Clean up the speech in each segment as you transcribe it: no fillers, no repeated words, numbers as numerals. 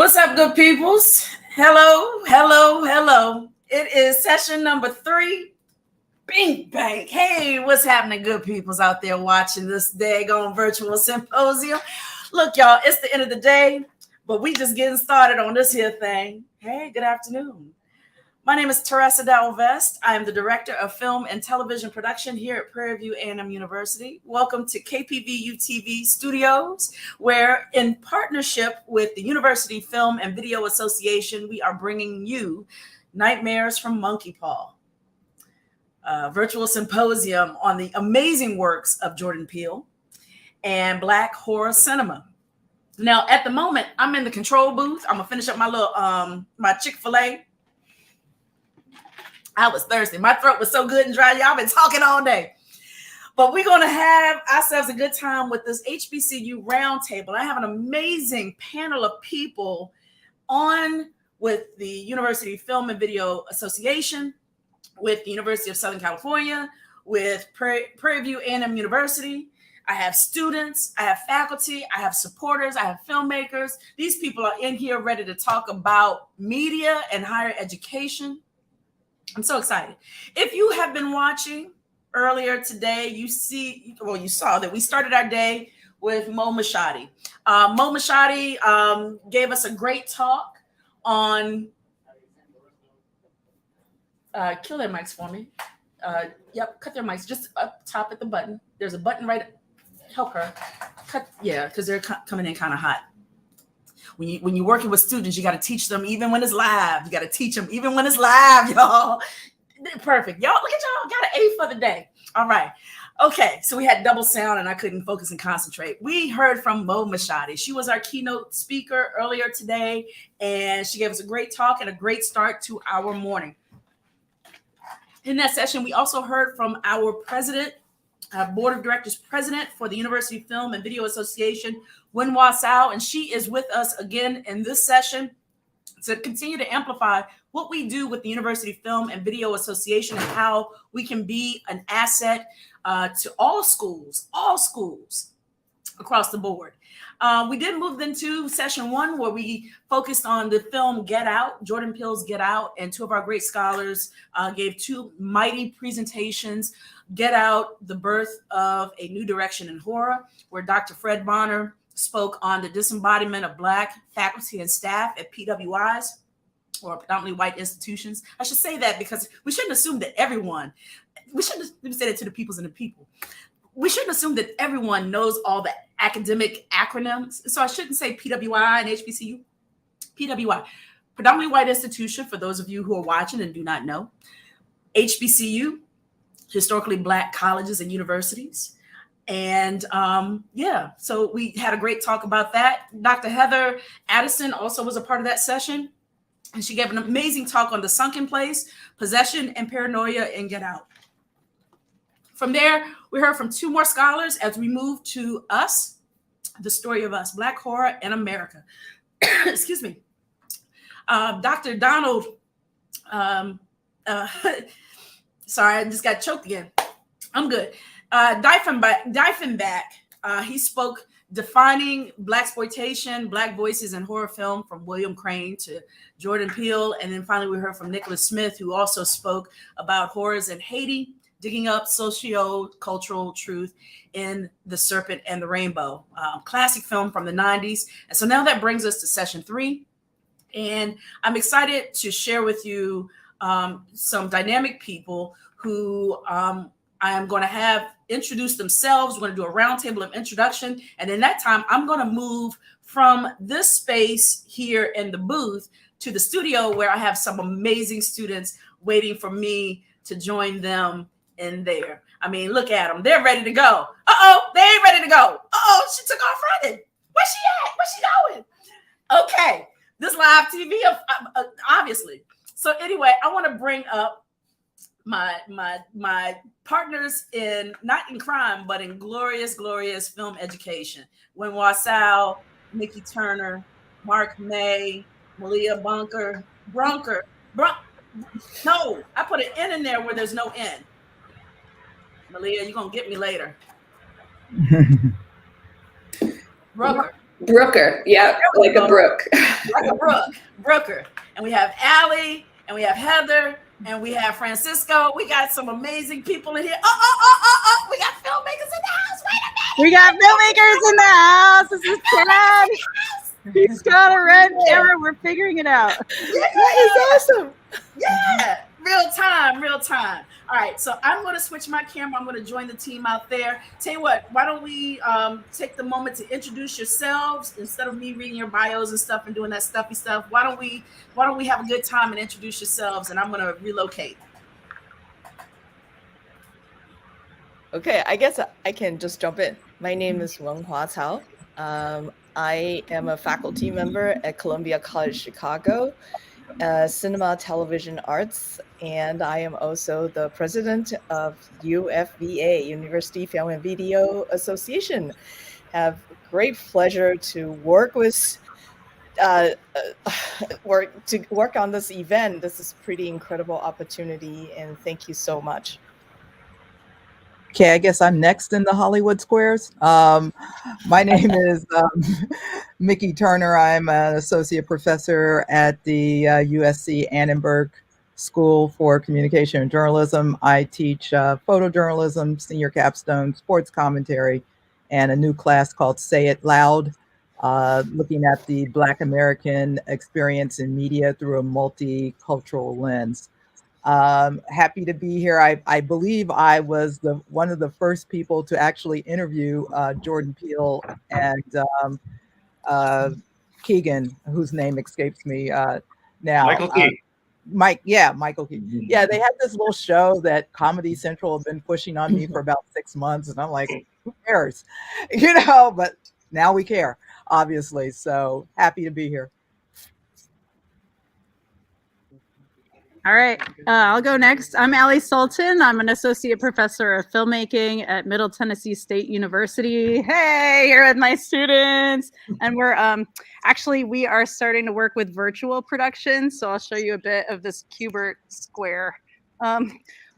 What's up, good peoples? Hello, hello, hello. It is session number 3. Bing, bang. Hey, what's happening, good peoples out there watching this daggone virtual symposium? Look, y'all, it's the end of the day, but we just getting started on this here thing. Hey, good afternoon. My name is Terésa Dowell-Vest. I am the Director of Film and Television Production here at Prairie A&M University. Welcome to KPVU-TV Studios, where in partnership with the University Film and Video Association, we are bringing you Nightmares from Monkeypaw, a virtual symposium on the amazing works of Jordan Peele and Black horror cinema. Now, at the moment, I'm in the control booth. I'm gonna finish up my little my Chick-fil-A. I was thirsty. My throat was so good and dry. Y'all been talking all day. But we're going to have ourselves a good time with this HBCU roundtable. I have an amazing panel of people on with the University Film and Video Association, with the University of Southern California, with Prairie A&M University. I have students, I have faculty, I have supporters, I have filmmakers. These people are in here ready to talk about media and higher education. I'm so excited. If you have been watching earlier today, you saw that we started our day with M.F.A. M.F.A. gave us a great talk on, kill their mics for me. Yep, cut their mics just up top at the button. There's a button right, help her. Cut, yeah, because they're coming in kind of hot. When you're working with students, you got to teach them even when it's live. You got to teach them even when it's live, y'all. Perfect. Y'all, look at y'all. Got an A for the day. All right. Okay. So we had double sound and I couldn't focus and concentrate. We heard from M.F.A. She was our keynote speaker earlier today, and she gave us a great talk and a great start to our morning. In that session, we also heard from our president, board of directors president for the University Film and Video Association, M.F.A, and she is with us again in this session to continue to amplify what we do with the University Film and Video Association and how we can be an asset to all schools across the board. We did move into session 1 where we focused on the film Get Out, Jordan Peele's Get Out, and 2 of our great scholars gave 2 mighty presentations. Get Out, the birth of a new direction in horror, where Dr. Fred Bonner spoke on the disembodiment of Black faculty and staff at PWIs, or predominantly white institutions. I should say that because we shouldn't assume that everyone, we shouldn't say that to the peoples and the people. We shouldn't assume that everyone knows all the academic acronyms. So I shouldn't say PWI and HBCU. PWI, predominantly white institution, for those of you who are watching and do not know. HBCU, historically Black colleges and universities. And so we had a great talk about that. Dr. Heather Addison also was a part of that session. And she gave an amazing talk on the sunken place, possession and paranoia in Get Out. From there, we heard from 2 more scholars as we move to Us, the story of us, Black horror in America. Excuse me. Dr. Donald, sorry, I just got choked again. I'm good. Diefenbach, he spoke defining Blaxploitation, Black voices in horror film, from William Crane to Jordan Peele. And then finally, we heard from Nicholas Smith, who also spoke about horrors in Haiti, digging up socio-cultural truth in The Serpent and the Rainbow, classic film from the 90s. And so now that brings us to session 3. And I'm excited to share with you some dynamic people who I am going to have introduce themselves. We're going to do a roundtable of introduction. And in that time, I'm going to move from this space here in the booth to the studio, where I have some amazing students waiting for me to join them in there. I mean, look at them. They're ready to go. Uh-oh, they ain't ready to go. Uh-oh, she took off running. Where's she at? Where's she going? Okay, this live TV, obviously. So anyway, I want to bring up my partners in, not in crime, but in glorious film education. M.F.A, Nikki Turner, Mark May, Malia Brunker. No, I put an N in there where there's no N. Malia, you're going to get me later. Brunker. Brooker. Yeah, like a brook. Like a Brooker. And we have Allie, and we have Heather, and we have Francisco. We got some amazing people in here. We got filmmakers in the house. Wait a minute. We got filmmakers in the house. This is Chad. He's got a red camera. We're figuring it out. That is awesome. Yeah, real time. All right, so I'm going to switch my camera. I'm going to join the team out there. Tell you what, why don't we take the moment to introduce yourselves instead of me reading your bios and stuff and doing that stuffy stuff. Why don't we have a good time and introduce yourselves, and I'm going to relocate. Okay, I guess I can just jump in. My name is Wenhua Cao. I am a faculty member at Columbia College Chicago, Cinema, Television Arts, and I am also the president of UFVA, University Film and Video Association. Have great pleasure to work with, work on this event. This is a pretty incredible opportunity, and thank you so much. Okay, I guess I'm next in the Hollywood Squares. My name is Mickey Turner. I'm an associate professor at the USC Annenberg School for Communication and Journalism. I teach photojournalism, senior capstone, sports commentary, and a new class called Say It Loud, looking at the Black American experience in media through a multicultural lens. Happy to be here. I believe I was one of the first people to actually interview Jordan Peele and Keegan, whose name escapes me now. Michael Keegan. Michael Keegan. Yeah, they had this little show that Comedy Central had been pushing on me for about 6 months, and I'm like, who cares? But now we care, obviously. So happy to be here. All right, I'll go next. I'm Allie Sultan. I'm an associate professor of filmmaking at Middle Tennessee State University. Hey, here with my students. And we're we are starting to work with virtual production. So I'll show you a bit of this Kubert square.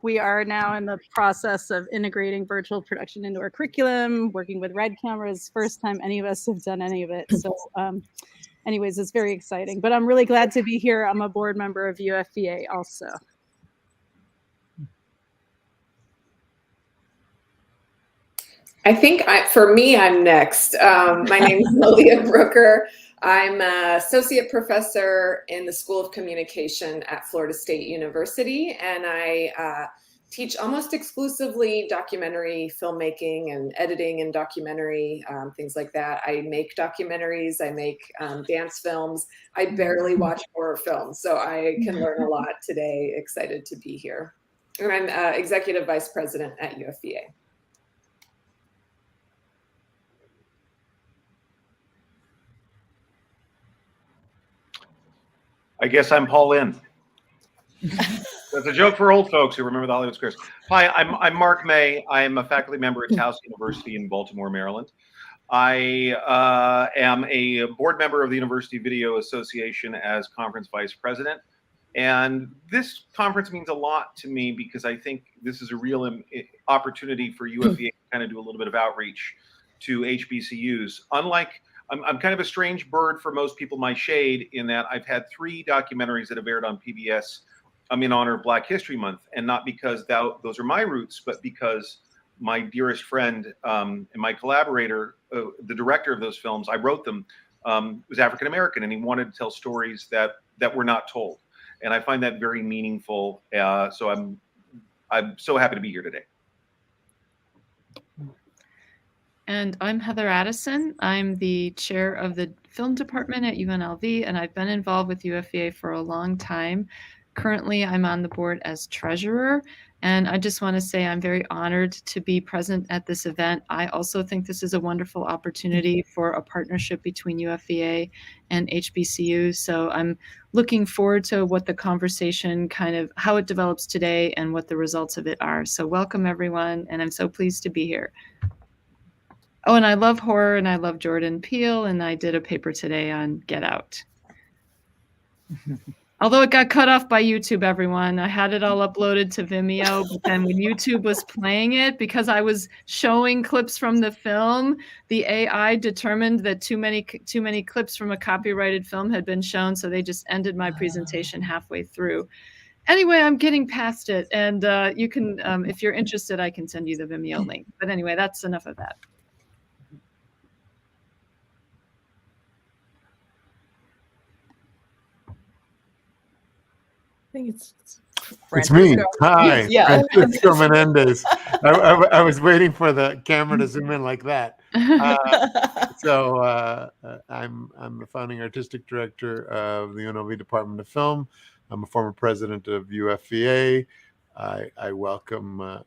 We are now in the process of integrating virtual production into our curriculum, working with red cameras. First time any of us have done any of it. So anyways, it's very exciting, but I'm really glad to be here. I'm a board member of UFVA also. I think for me, I'm next. My name is Lilia Brooker. I'm an associate professor in the School of Communication at Florida State University, and I teach almost exclusively documentary filmmaking and editing and documentary, things like that. I make documentaries, I make dance films. I barely watch horror films, so I can learn a lot today. Excited to be here. And I'm executive vice president at UFVA. I guess I'm Paul Lynn. That's a joke for old folks who remember the Hollywood Squares. Hi, I'm Mark May. I'm a faculty member at Towson University in Baltimore, Maryland. I am a board member of the University Video Association as conference vice president. And this conference means a lot to me because I think this is a real opportunity for UFVA to kind of do a little bit of outreach to HBCUs. Unlike, I'm kind of a strange bird for most people my shade in that I've had 3 documentaries that have aired on PBS in honor of Black History Month, and not because those are my roots, but because my dearest friend and my collaborator, the director of those films, I wrote them, was African American, and he wanted to tell stories that were not told, and I find that very meaningful. So I'm so happy to be here today. And I'm Heather Addison. I'm the chair of the film department at UNLV, and I've been involved with UFVA for a long time. Currently, I'm on the board as treasurer, and I just want to say I'm very honored to be present at this event. I also think this is a wonderful opportunity for a partnership between UFVA and HBCU. So I'm looking forward to what the conversation how it develops today and what the results of it are. So welcome everyone, and I'm so pleased to be here. Oh, and I love horror, and I love Jordan Peele, and I did a paper today on Get Out. Although it got cut off by YouTube, everyone. I had it all uploaded to Vimeo, but then when YouTube was playing it, because I was showing clips from the film, the AI determined that too many clips from a copyrighted film had been shown, so they just ended my presentation halfway through. Anyway, I'm getting past it, and you can, if you're interested, I can send you the Vimeo link. But anyway, that's enough of that. I think it's It's me. Hi, Yeah. Francisco Menendez. I was waiting for the camera to zoom in like that. I'm the founding artistic director of the UNLV Department of Film. I'm a former president of UFVA. I welcome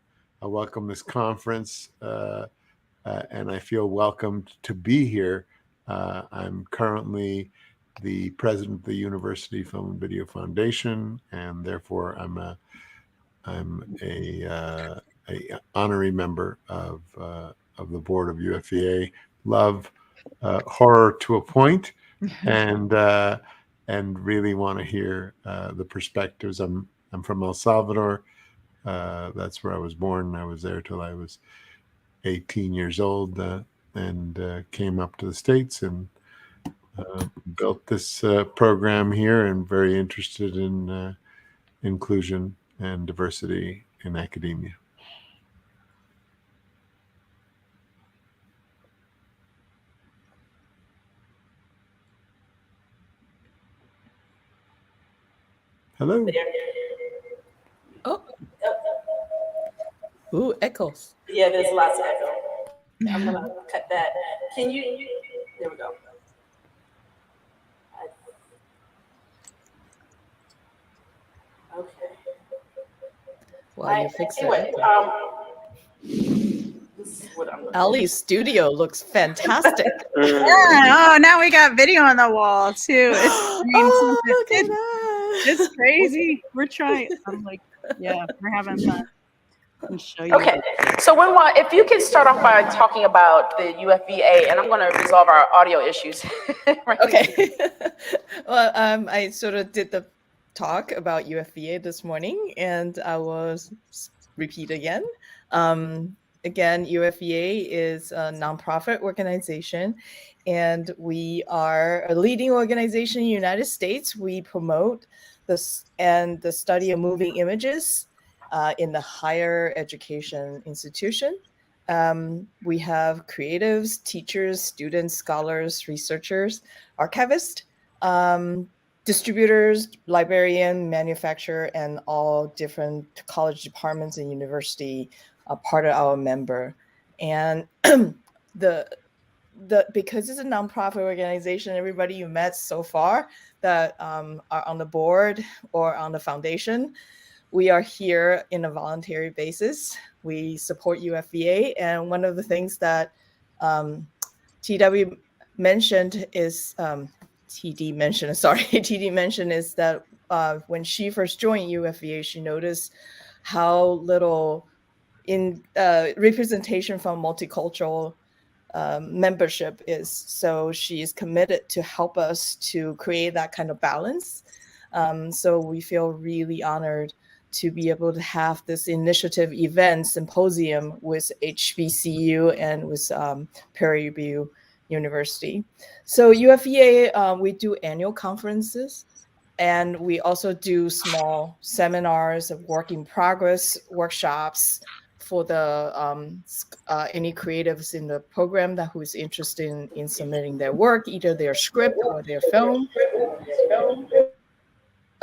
this conference, and I feel welcomed to be here. I'm currently the president of the University Film and Video Foundation, and therefore I'm a honorary member of the board of UFVA. Love horror to a point, and really want to hear the perspectives. I'm from El Salvador. That's where I was born. I was there till I was 18 years old, and came up to the States and built this program here, and very interested in inclusion and diversity in academia. Hello. Oh. Ooh, echoes. Yeah, there's lots of echo. I'm gonna cut that. Can you? There we go. Okay. Well, you fixed anyway, it. this is what I'm looking Ali's studio looks fantastic. Yeah. Oh, now we got video on the wall too. Look at that. It's crazy. We're trying. I'm like, yeah, we're having fun. Let me show you. Okay, so if you can start off by talking about the UFVA, and I'm going to resolve our audio issues. Right. Okay. Well, I sort of did the talk about UFVA this morning, and I will repeat again. Again, UFVA is a nonprofit organization, and we are a leading organization in the United States. We promote this and the study of moving images in the higher education institution. We have creatives, teachers, students, scholars, researchers, archivists, distributors, librarian, manufacturer, and all different college departments and university are part of our member. And because it's a nonprofit organization, everybody you met so far that are on the board or on the foundation, we are here in a voluntary basis. We support UFVA, and one of the things that TD mentioned is that when she first joined UFVA, she noticed how little in representation from multicultural membership is. So she is committed to help us to create that kind of balance. So we feel really honored to be able to have this initiative event symposium with HBCU and with Prairie University. So UFVA, we do annual conferences, and we also do small seminars of work in progress workshops for the any creatives in the program that who is interested in submitting their work, either their script or their film.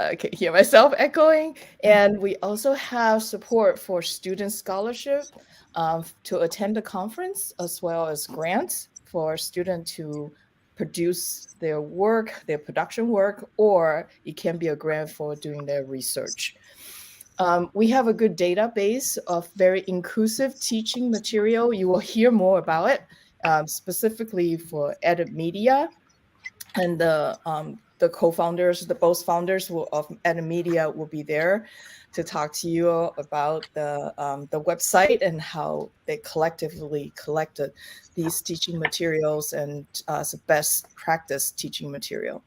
I can hear myself echoing. And we also have support for student scholarship to attend the conference, as well as grants for students to produce their work, their production work, or it can be a grant for doing their research. We have a good database of very inclusive teaching material. You will hear more about it, specifically for Edit Media, and the co-founders, both founders of Edit Media will be there to talk to you about the website and how they collectively collected these teaching materials and as a best practice teaching material.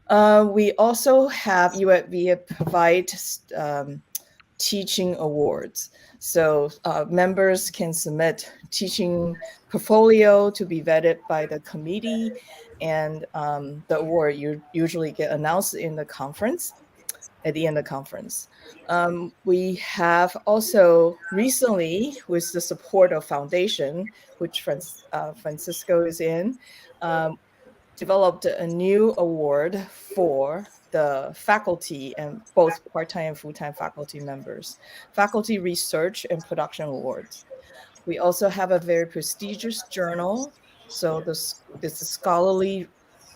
We also have UFVA provide teaching awards. So members can submit teaching portfolio to be vetted by the committee, and the award usually get announced in the conference, at the end of the conference. We have also recently, with the support of foundation, which Francisco is in, developed a new award for the faculty and both part-time and full-time faculty members, Faculty Research and Production Awards. We also have a very prestigious journal. So this is a scholarly,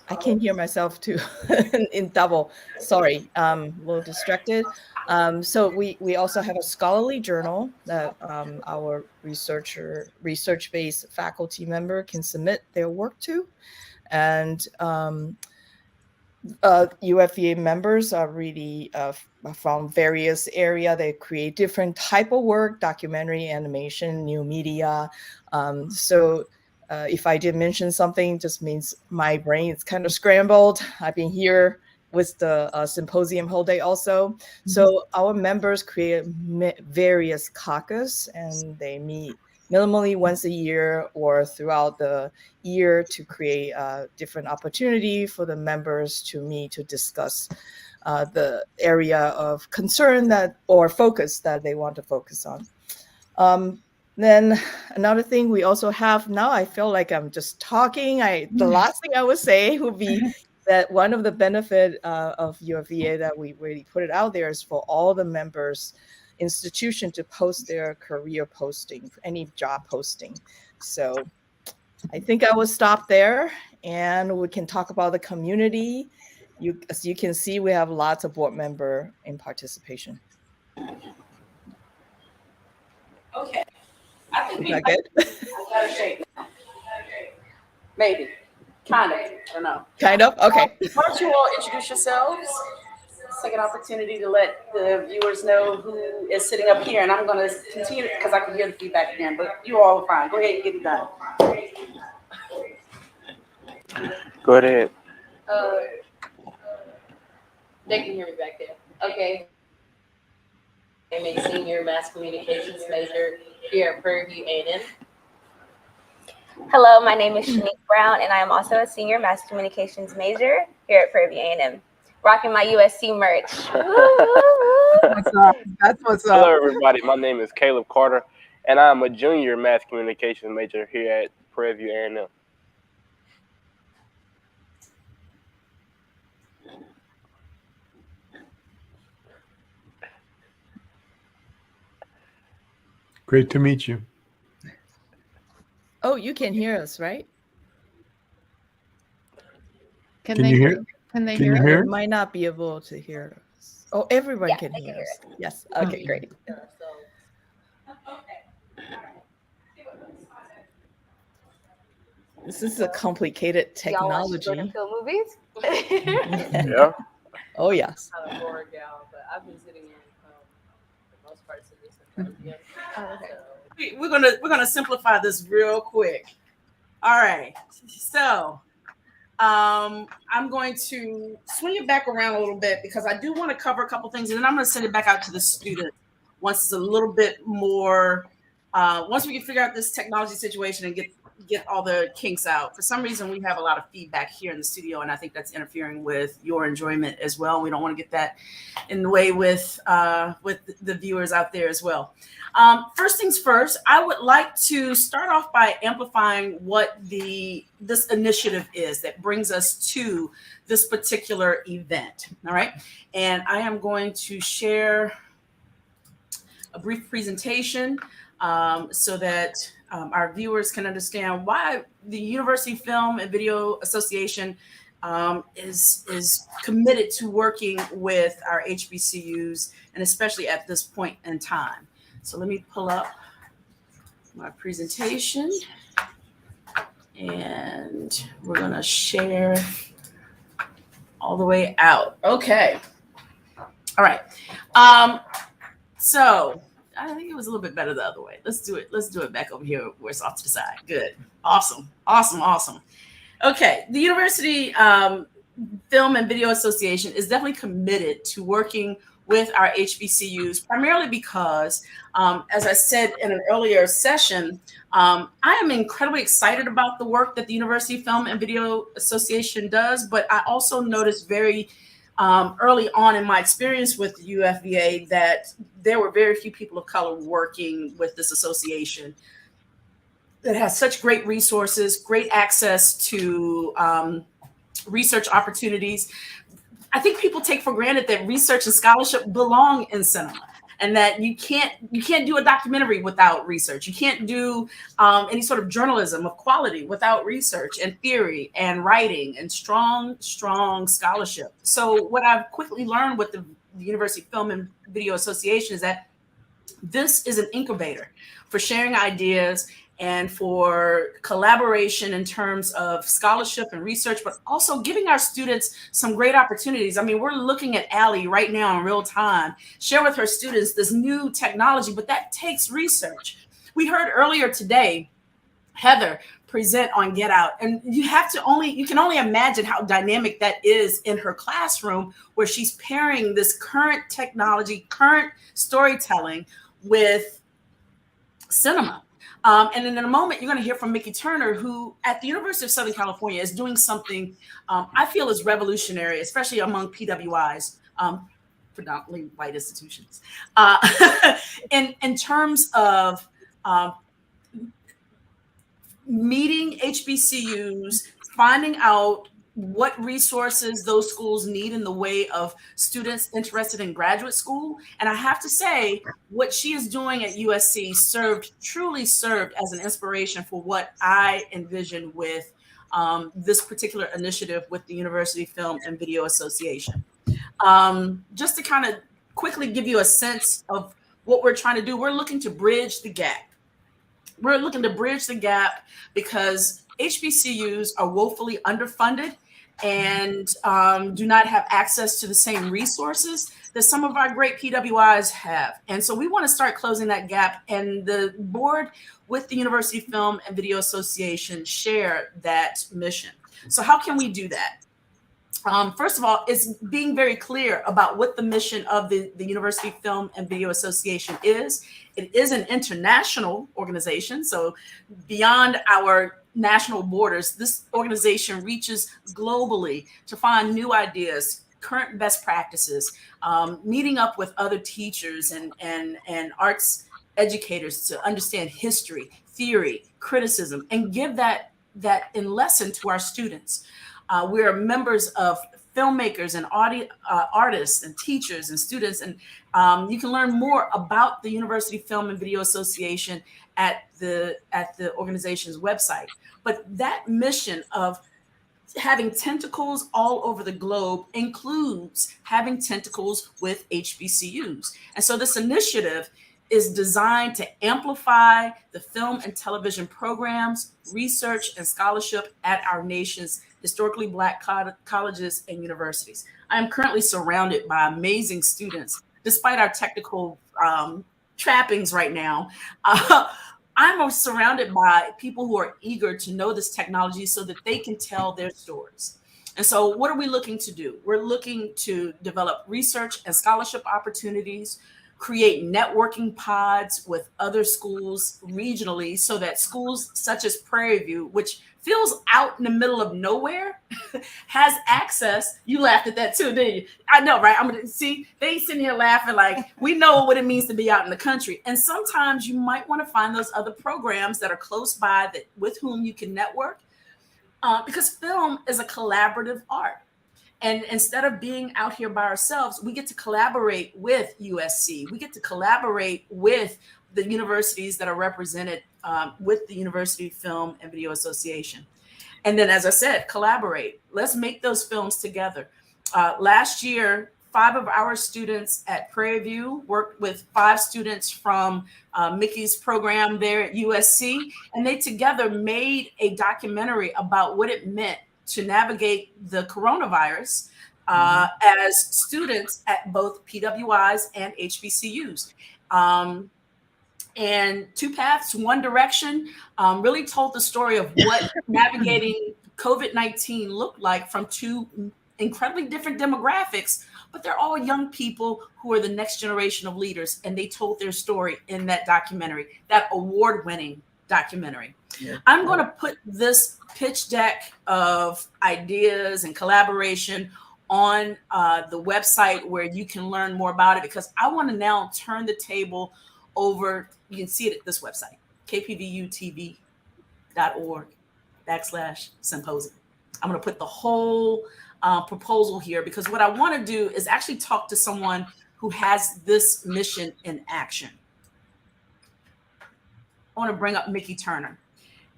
I can hear myself too in double, sorry, a little distracted. So we also have a scholarly journal that our research-based faculty member can submit their work to. And UFVA members are really from various areas. They create different type of work, documentary, animation, new media. So if I did mention something, just means my brain is kind of scrambled. I've been here with the symposium whole day also. So our members create various caucus, and they meet minimally once a year or throughout the year to create different opportunity for the members to meet to discuss the area of concern that or focus that they want to focus on. Then another thing we also have now, I feel like I'm just talking. The last thing I would say would be that one of the benefit of UFVA that we really put it out there is for all the members institution to post their career posting, any job posting. So I think I will stop there, and we can talk about the community. As you can see, we have lots of board member in participation. Okay. I think we Is that good? got a shape now. Maybe. Kind of. I don't know. Kind of? Okay. Why don't you all introduce yourselves? Take an opportunity to let the viewers know who is sitting up here, and I'm going to continue because I can hear the feedback again, but you all are fine. Go ahead and get it done. Go ahead. They can hear me back there. Okay. I'm a senior mass communications major here at Prairie View A&M. Hello, my name is Shanique Brown, and I am also a senior mass communications major here at Prairie View A&M. Rocking my USC merch. That's what's up. Hello, everybody. My name is Caleb Carter, and I'm a junior mass communications major here at Prairie View A&M. Great to meet you. Oh, you can hear us, right? Can Can they you hear? hear? Can they Can hear? you us? hear? Might not be able to hear us. Oh, everyone Yeah, can they hear can hear us. Yes. Okay, great. This is a complicated Y'all watch technology. Jordan Peele movies? Yeah. Oh, yes. I'm a board gal, but I've been sitting in for most parts of this. Oh, okay. We're gonna simplify this real quick. All right. So I'm going to swing it back around a little bit because I do want to cover a couple things, and then I'm going to send it back out to the student once it's a little bit more. Once we can figure out this technology situation and get all the kinks out. For some reason, we have a lot of feedback here in the studio, and I think that's interfering with your enjoyment as well. We don't want to get that in the way with the viewers out there as well. First things first, I would like to start off by amplifying what this initiative is that brings us to this particular event. All right, and I am going to share a brief presentation so that our viewers can understand why the University Film and Video Association is committed to working with our HBCUs, and especially at this point in time. So let me pull up my presentation, and we're going to share all the way out. Okay. All right. So I think it was a little bit better the other way. Let's do it back over here where it's off to the side. Good. Awesome. Okay. The university Film and Video Association is definitely committed to working with our HBCUs, primarily because, as I said in an earlier session, I am incredibly excited about the work that the University Film and Video Association does, but I also noticed very early on in my experience with UFVA that there were very few people of color working with this association that has such great resources, great access to research opportunities. I think people take for granted that research and scholarship belong in cinema, and that you can't do a documentary without research. You can't do any sort of journalism of quality without research and theory and writing and strong scholarship. So what I've quickly learned with the University Film and Video Association is that this is an incubator for sharing ideas and for collaboration in terms of scholarship and research, but also giving our students some great opportunities. I mean, we're looking at Allie right now in real time, share with her students this new technology, but that takes research. We heard earlier today, Heather present on Get Out, and you can only imagine how dynamic that is in her classroom, where she's pairing this current technology, current storytelling with cinema. And in a moment, you're going to hear from Mickey Turner, who at the University of Southern California is doing something I feel is revolutionary, especially among PWIs, predominantly white institutions, in terms of meeting HBCUs, finding out what resources those schools need in the way of students interested in graduate school. And I have to say, what she is doing at USC truly served as an inspiration for what I envisioned with this particular initiative with the University Film and Video Association. Just to kind of quickly give you a sense of what we're trying to do, we're looking to bridge the gap. We're looking to bridge the gap because HBCUs are woefully underfunded and do not have access to the same resources that some of our great PWIs have. And so we want to start closing that gap. And the board with the University Film and Video Association share that mission. So how can we do that? First of all, it's being very clear about what the mission of the University Film and Video Association is. It is an international organization. So beyond our national borders, this organization reaches globally to find new ideas, current best practices, meeting up with other teachers and arts educators to understand history, theory, criticism, and give that in lesson to our students. We are members of filmmakers and artists and teachers and students. And you can learn more about the University Film and Video Association at the organization's website. But that mission of having tentacles all over the globe includes having tentacles with HBCUs. And so this initiative is designed to amplify the film and television programs, research, and scholarship at our nation's historically Black colleges and universities. I am currently surrounded by amazing students, despite our technical trappings right now. I'm surrounded by people who are eager to know this technology so that they can tell their stories. And so what are we looking to do? We're looking to develop research and scholarship opportunities, create networking pods with other schools regionally so that schools such as Prairie View, which feels out in the middle of nowhere, has access. You laughed at that too, didn't you? I know, right? I'm gonna see, they sitting here laughing like we know what it means to be out in the country. And sometimes you might want to find those other programs that are close by that with whom you can network, because film is a collaborative art. And instead of being out here by ourselves, we get to collaborate with USC. We get to collaborate with the universities that are represented with the University Film and Video Association. And then, as I said, collaborate. Let's make those films together. Last year, 5 of our students at Prairie View worked with 5 students from Mickey's program there at USC, and they together made a documentary about what it meant to navigate the coronavirus as students at both PWIs and HBCUs. And 2 Paths, One Direction really told the story of what navigating COVID-19 looked like from 2 incredibly different demographics, but they're all young people who are the next generation of leaders, and they told their story in that documentary, that award-winning documentary. Yeah. I'm going to put this pitch deck of ideas and collaboration on the website where you can learn more about it, because I want to now turn the table over. You can see it at this website, kpvu-tv.org/symposium. I'm going to put the whole proposal here, because what I want to do is actually talk to someone who has this mission in action. I want to bring up Mickey Turner.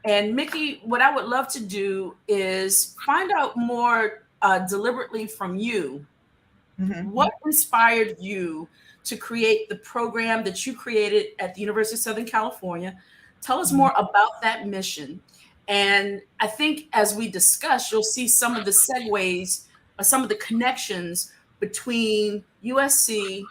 And Mickey, what I would love to do is find out more deliberately from you. What inspired you to create the program that you created at the University of Southern California? Tell us more about that mission. And I think as we discuss, you'll see some of the segues, some of the connections between USC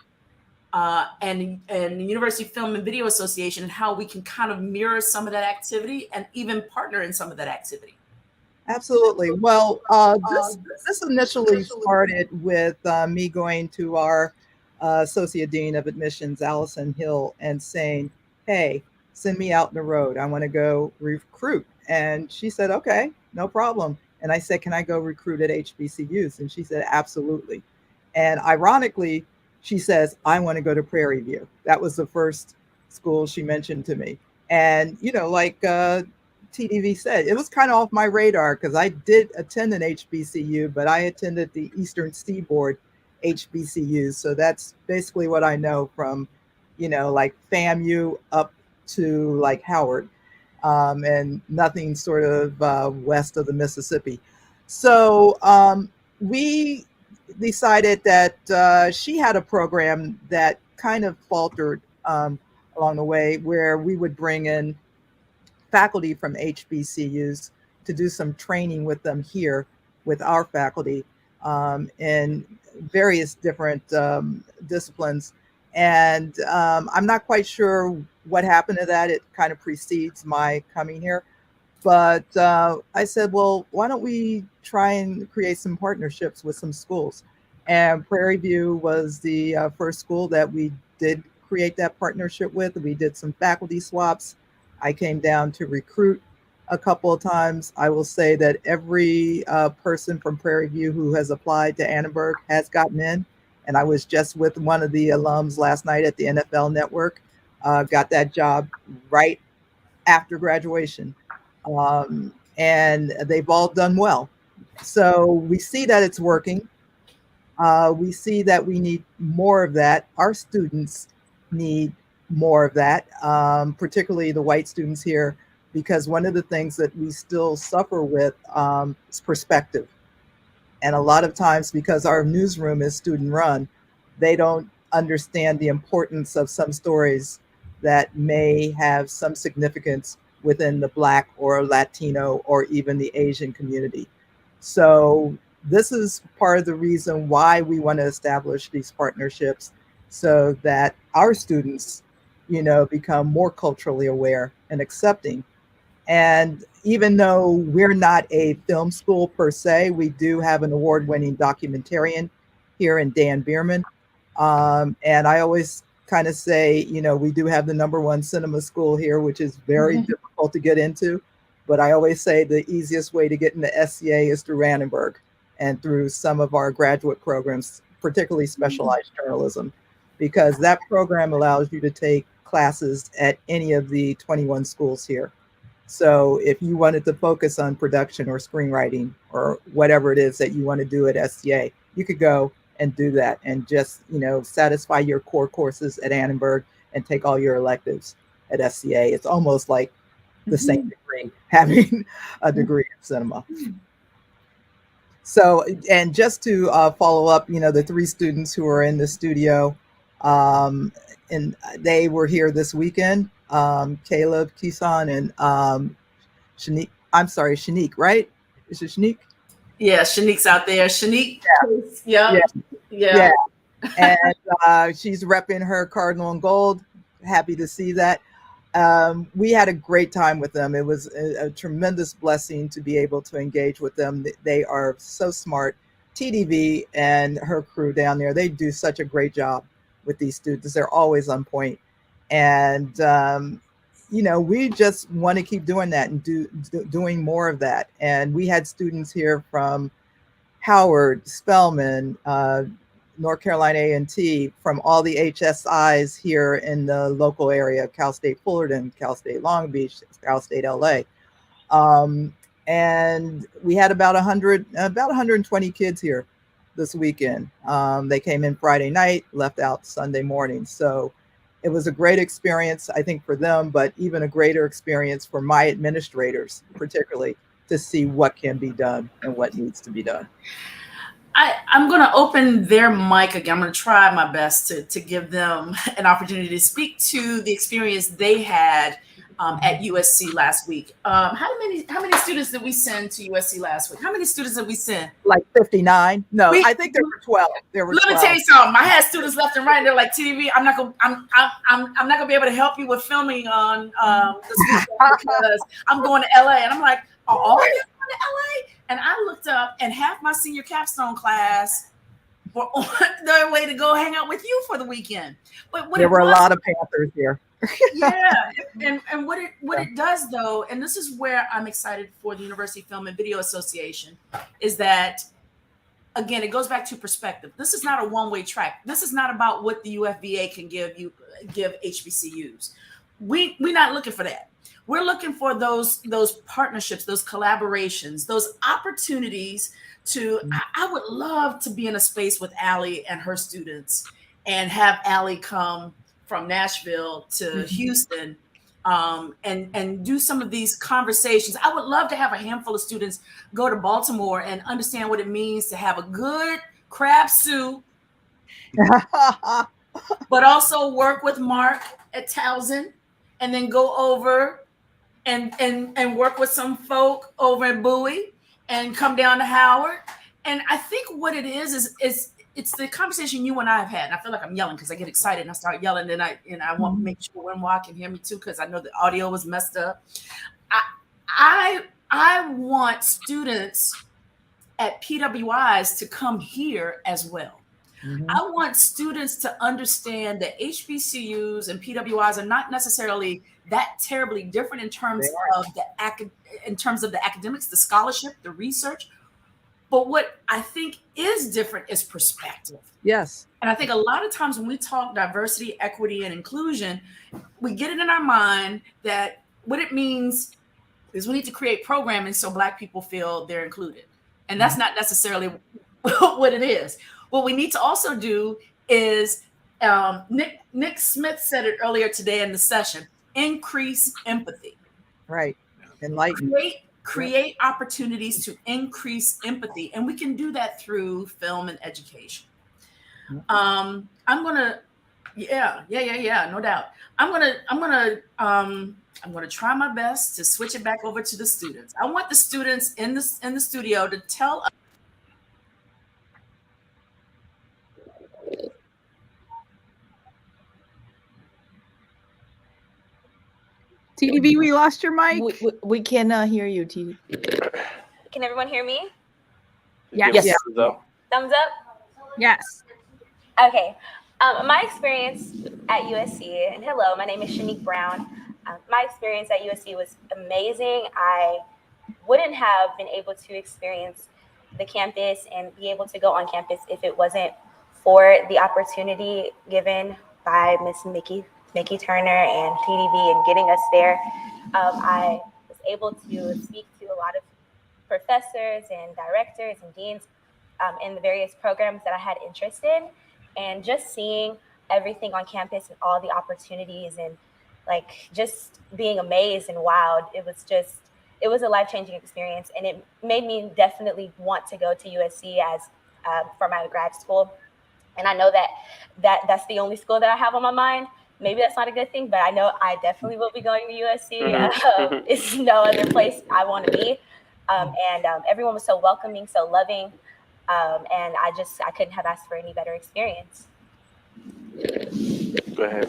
and the University Film and Video Association, and how we can kind of mirror some of that activity and even partner in some of that activity. Absolutely. Well, this initially started with me going to our Associate Dean of Admissions, Allison Hill, and saying, hey, send me out on the road. I want to go recruit. And she said, okay, no problem. And I said, can I go recruit at HBCUs? And she said, absolutely. And ironically, she says, I want to go to Prairie View. That was the first school she mentioned to me. And, you know, like TDV said, it was kind of off my radar because I did attend an HBCU, but I attended the Eastern Seaboard HBCUs. So that's basically what I know from, you know, like FAMU up to like Howard, and nothing sort of west of the Mississippi. So we decided that she had a program that kind of faltered along the way, where we would bring in faculty from HBCUs to do some training with them here with our faculty in various different disciplines. And I'm not quite sure what happened to that. It kind of precedes my coming here. But I said, well, why don't we try and create some partnerships with some schools? And Prairie View was the first school that we did create that partnership with. We did some faculty swaps. I came down to recruit a couple of times. I will say that every person from Prairie View who has applied to Annenberg has gotten in. And I was just with one of the alums last night at the NFL Network, got that job right after graduation. And they've all done well. So we see that it's working. We see that we need more of that. Our students need more of that, particularly the white students here, because one of the things that we still suffer with is perspective. And a lot of times, because our newsroom is student run, they don't understand the importance of some stories that may have some significance within the Black or Latino or even the Asian community. So this is part of the reason why we want to establish these partnerships, so that our students, you know, become more culturally aware and accepting. And even though we're not a film school per se, we do have an award-winning documentarian here in Dan Bierman. And I always kind of say, you know, we do have the #1 cinema school here, which is very difficult to get into. But I always say the easiest way to get into SCA is through Annenberg and through some of our graduate programs, particularly specialized journalism, because that program allows you to take classes at any of the 21 schools here. So if you wanted to focus on production or screenwriting or whatever it is that you want to do at SCA, you could go and do that and just, you know, satisfy your core courses at Annenberg and take all your electives at SCA. It's almost like the same degree, having a degree in cinema. So, and just to follow up, you know, the 3 students who are in the studio, and they were here this weekend, Caleb, Kisan, and Shanique. I'm sorry, Shanique, right? Is it Shanique? Yeah, Shanique's out there. Shanique. Yeah. Yeah. And she's repping her Cardinal and Gold. Happy to see that. We had a great time with them. It was a tremendous blessing to be able to engage with them. They are so smart. TDV and her crew down there, they do such a great job with these students. They're always on point. And, we just want to keep doing that and doing more of that. And we had students here from Howard, Spelman, North Carolina A&T, from all the HSIs here in the local area, Cal State Fullerton, Cal State Long Beach, Cal State LA. And we had about 120 kids here this weekend. They came in Friday night, left out Sunday morning. So it was a great experience, I think, for them, but even a greater experience for my administrators, particularly, to see what can be done and what needs to be done. I'm going to open their mic again. I'm going to try my best to give them an opportunity to speak to the experience they had at USC last week. How many students did we send to USC last week? How many students did we send? Like 59? No, I think there were 12. Let me tell you something. I had students left and right. And they're like, TDV, I'm not gonna be able to help you with filming on this weekend because I'm going to LA. And I'm like, are all of you going to LA? And I looked up, and half my senior capstone class were on their way to go hang out with you for the weekend. But there were a lot of Panthers here. Yeah, and what it does though, and this is where I'm excited for the University Film and Video Association, is that again it goes back to perspective. This is not a one-way track. This is not about what the UFVA can give HBCUs. We're not looking for that. We're looking for those partnerships, those collaborations, those opportunities to. I would love to be in a space with Allie and her students, and have Allie come from Nashville to Houston and do some of these conversations. I would love to have a handful of students go to Baltimore and understand what it means to have a good crab soup, but also work with Mark at Towson, and then go over and work with some folk over in Bowie and come down to Howard. And I think what it is it's the conversation you and I have had. And I feel like I'm yelling because I get excited and I start yelling. And I want to make sure Winwalk can hear me too, because I know the audio was messed up. I want students at PWIs to come here as well. I want students to understand that HBCUs and PWIs are not necessarily that terribly different in terms of the academics, the scholarship, the research. But what I think is different is perspective. Yes. And I think a lot of times when we talk diversity, equity, and inclusion, we get it in our mind that what it means is we need to create programming so Black people feel they're included. And that's not necessarily what it is. What we need to also do is, Nick Smith said it earlier today in the session, increase empathy. Right. Enlighten. Create opportunities to increase empathy, and we can do that through film and education. I'm gonna no doubt. I'm gonna try my best to switch it back over to the students. I want the students in the studio to tell us. TDV, we lost your mic. We cannot hear you, TDV. Can everyone hear me? Yes. Yes. Thumbs up? Yes. Okay. My experience at USC, and hello, my name is Shanique Brown. My experience at USC was amazing. I wouldn't have been able to experience the campus and be able to go on campus if it wasn't for the opportunity given by Miss Mickey Turner and TDV and getting us there. I was able to speak to a lot of professors and directors and deans in the various programs that I had interest in, and just seeing everything on campus and all the opportunities and like just being amazed and wowed. It was a life-changing experience, and it made me definitely want to go to USC as for my grad school. And I know that's the only school that I have on my mind. Maybe that's not a good thing, but I know I definitely will be going to USC. It's no other place I want to be. And everyone was so welcoming, so loving. And I couldn't have asked for any better experience. Go ahead.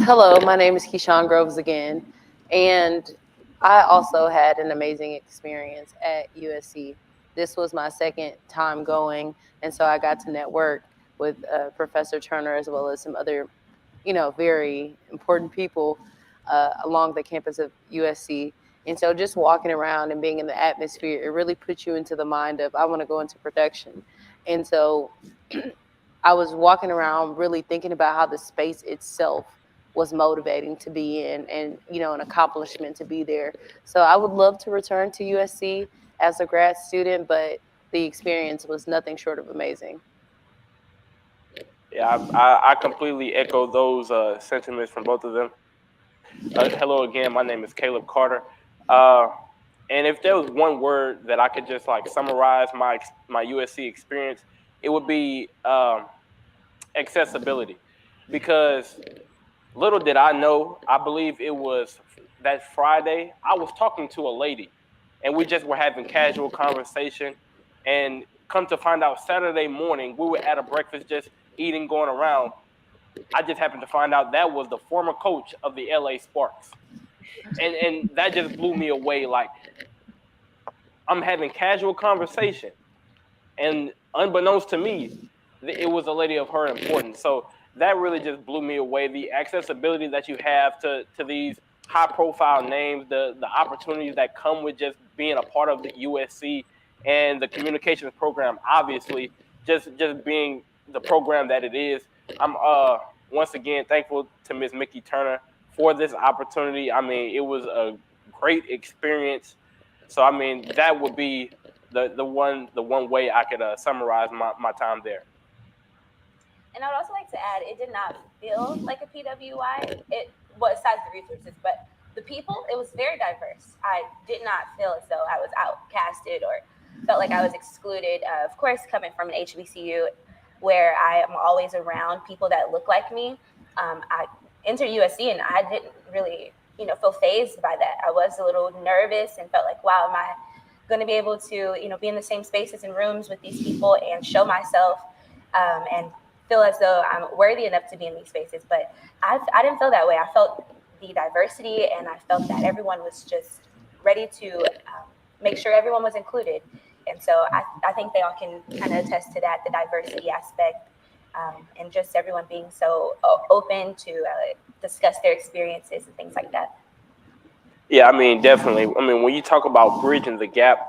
Hello, my name is Keyshawn Groves again. And I also had an amazing experience at USC. this was my second time going. And so I got to network with Professor Turner as well as some other, very important people along the campus of USC. And so just walking around and being in the atmosphere, it really puts you into the mind of, I want to go into production. And so I was walking around really thinking about how the space itself was motivating to be in and, an accomplishment to be there. So I would love to return to USC as a grad student, but the experience was nothing short of amazing. Yeah, I completely echo those sentiments from both of them. Hello again, my name is Caleb Carter. And if there was one word that I could just like summarize my USC experience, it would be accessibility. Because little did I know, I believe it was that Friday, I was talking to a lady and we just were having casual conversation. And come to find out Saturday morning, we were at a breakfast just eating, going around. I just happened to find out that was the former coach of the LA Sparks. And that just blew me away. Like, I'm having casual conversation. And unbeknownst to me, it was a lady of her importance. So that really just blew me away. The accessibility that you have to these high-profile names, the opportunities that come with just being a part of the USC and the communications program, obviously, just being the program that it is. I'm once again thankful to Ms. Mickey Turner for this opportunity. I mean, it was a great experience. So, I mean, that would be the one way I could summarize my time there. And I would also like to add, it did not feel like a PWI. Besides the resources, but the people, it was very diverse. I did not feel as though I was outcasted or felt like I was excluded. Of course, coming from an HBCU where I am always around people that look like me, I entered USC and I didn't really, feel fazed by that. I was a little nervous and felt like, wow, am I going to be able to, be in the same spaces and rooms with these people and show myself and feel as though I'm worthy enough to be in these spaces. But I didn't feel that way. I felt the diversity and I felt that everyone was just ready to make sure everyone was included. And so I think they all can kind of attest to that, the diversity aspect, and just everyone being so open to discuss their experiences and things like that. Yeah, I mean, definitely. I mean, when you talk about bridging the gap,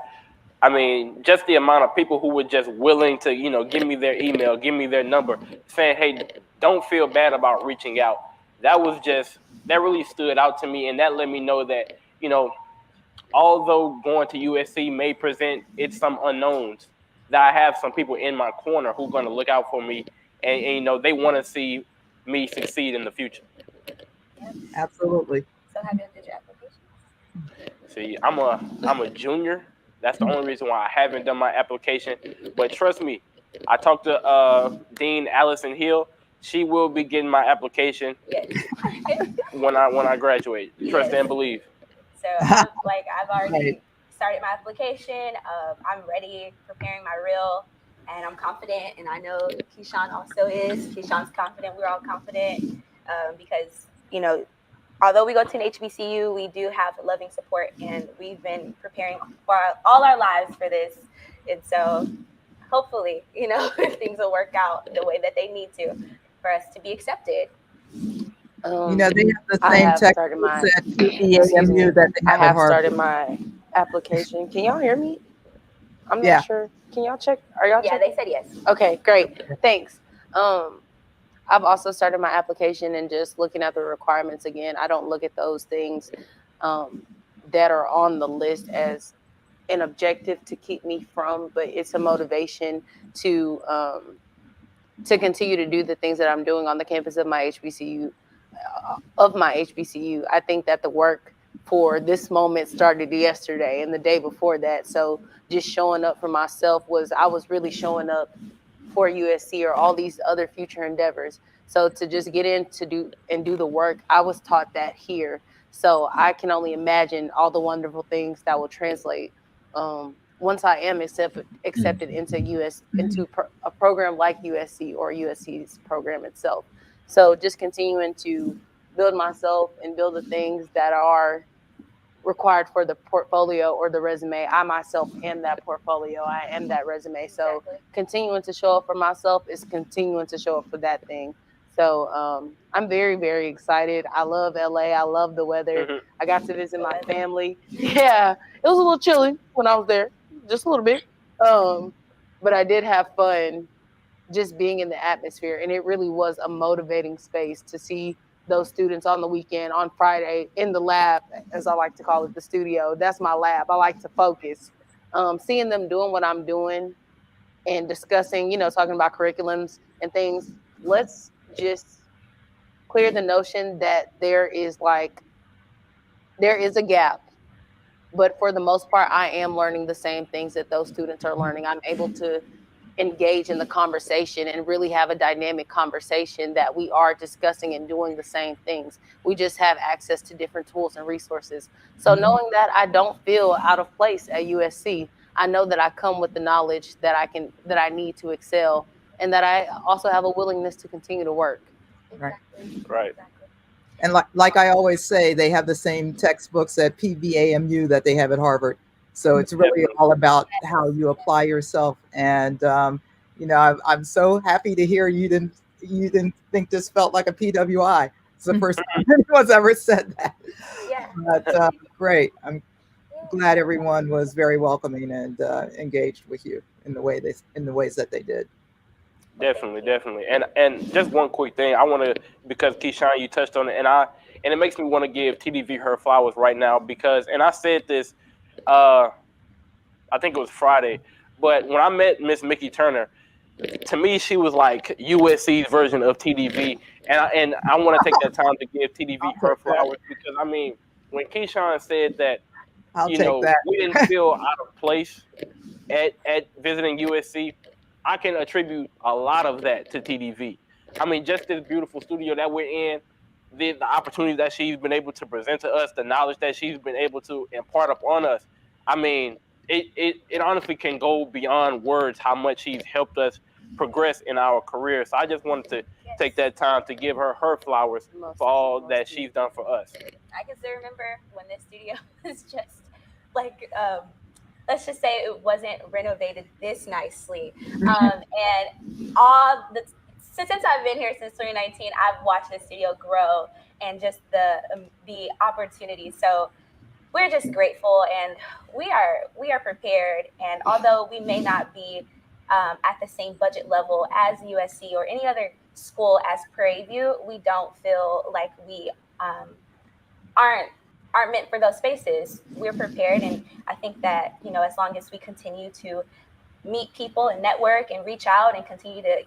I mean, just the amount of people who were just willing to, give me their email, give me their number, saying, hey, don't feel bad about reaching out. That really stood out to me. And that let me know that, although going to USC may present some unknowns, that I have some people in my corner who are going to look out for me and they want to see me succeed in the future. Absolutely. So have you did your application? See, I'm a junior. That's the only reason why I haven't done my application. But trust me, I talked to Dean Allison Hill. She will be getting my application when I graduate. Trust and believe. So I've already started my application. I'm ready, preparing my reel, and I'm confident. And I know Keyshawn also is. Keyshawn's confident. We're all confident because although we go to an HBCU, we do have loving support, and we've been preparing for all our lives for this. And so hopefully, things will work out the way that they need to for us to be accepted. They have the same technical at KPVU that they have I at have Harvard. started my application. Can y'all hear me? I'm not sure. Can y'all check? Are y'all checking? Yeah, they said yes. Okay, great. Thanks. I've also started my application and just looking at the requirements again. I don't look at those things that are on the list as an objective to keep me from, but it's a motivation to continue to do the things that I'm doing on the campus of my HBCU. I think that the work for this moment started yesterday and the day before that. So just showing up for myself I was really showing up for USC or all these other future endeavors. So to just get in to do the work, I was taught that here. So I can only imagine all the wonderful things that will translate once I am accepted into a program like USC or USC's program itself. So just continuing to build myself and build the things that are required for the portfolio or the resume. I myself am that portfolio. I am that resume. So continuing to show up for myself is continuing to show up for that thing. So I'm very, very excited. I love LA. I love the weather. I got to visit my family. Yeah, it was a little chilly when I was there, just a little bit. But I did have fun just being in the atmosphere. And it really was a motivating space to see those students on the weekend, on Friday, in the lab, as I like to call it, the studio. That's my lab. I like to focus. Seeing them doing what I'm doing and discussing, talking about curriculums and things. Let's just clear the notion that there is a gap. But for the most part, I am learning the same things that those students are learning. I'm able to engage in the conversation and really have a dynamic conversation that we are discussing and doing the same things. We just have access to different tools and resources. So knowing that, I don't feel out of place at USC. I know that I come with the knowledge that I need to excel, and that I also have a willingness to continue to work. Right. And like I always say, they have the same textbooks at PVAMU that they have at Harvard. So it's really all about how you apply yourself. And I'm so happy to hear you didn't think this felt like a PWI. It's the first time anyone's ever said that. Yeah. But great. I'm glad everyone was very welcoming and engaged with you in the ways that they did. Definitely. And just one quick thing, I want to, because Keyshawn, you touched on it, and it makes me want to give TDV her flowers right now, because, and I said this, I think it was Friday, but when I met Miss Mickey Turner, to me she was like USC's version of TDV, and I want to take that time to give TDV her flowers, because I mean, when Keyshawn said that, we didn't feel out of place at visiting USC, I can attribute a lot of that to TDV. I mean, just this beautiful studio that we're in, the opportunity that she's been able to present to us, the knowledge that she's been able to impart upon us. I mean, it honestly can go beyond words how much she's helped us progress in our career. So I just wanted to take that time to give her flowers for all that she's done for us. I can still remember when this studio was just like, let's just say it wasn't renovated this nicely. And since I've been here since 2019, I've watched the studio grow and just the opportunity. So we're just grateful, and we are prepared. And although we may not be at the same budget level as USC or any other school as Prairie View, we don't feel like we aren't meant for those spaces. We're prepared, and I think that as long as we continue to meet people and network and reach out and continue to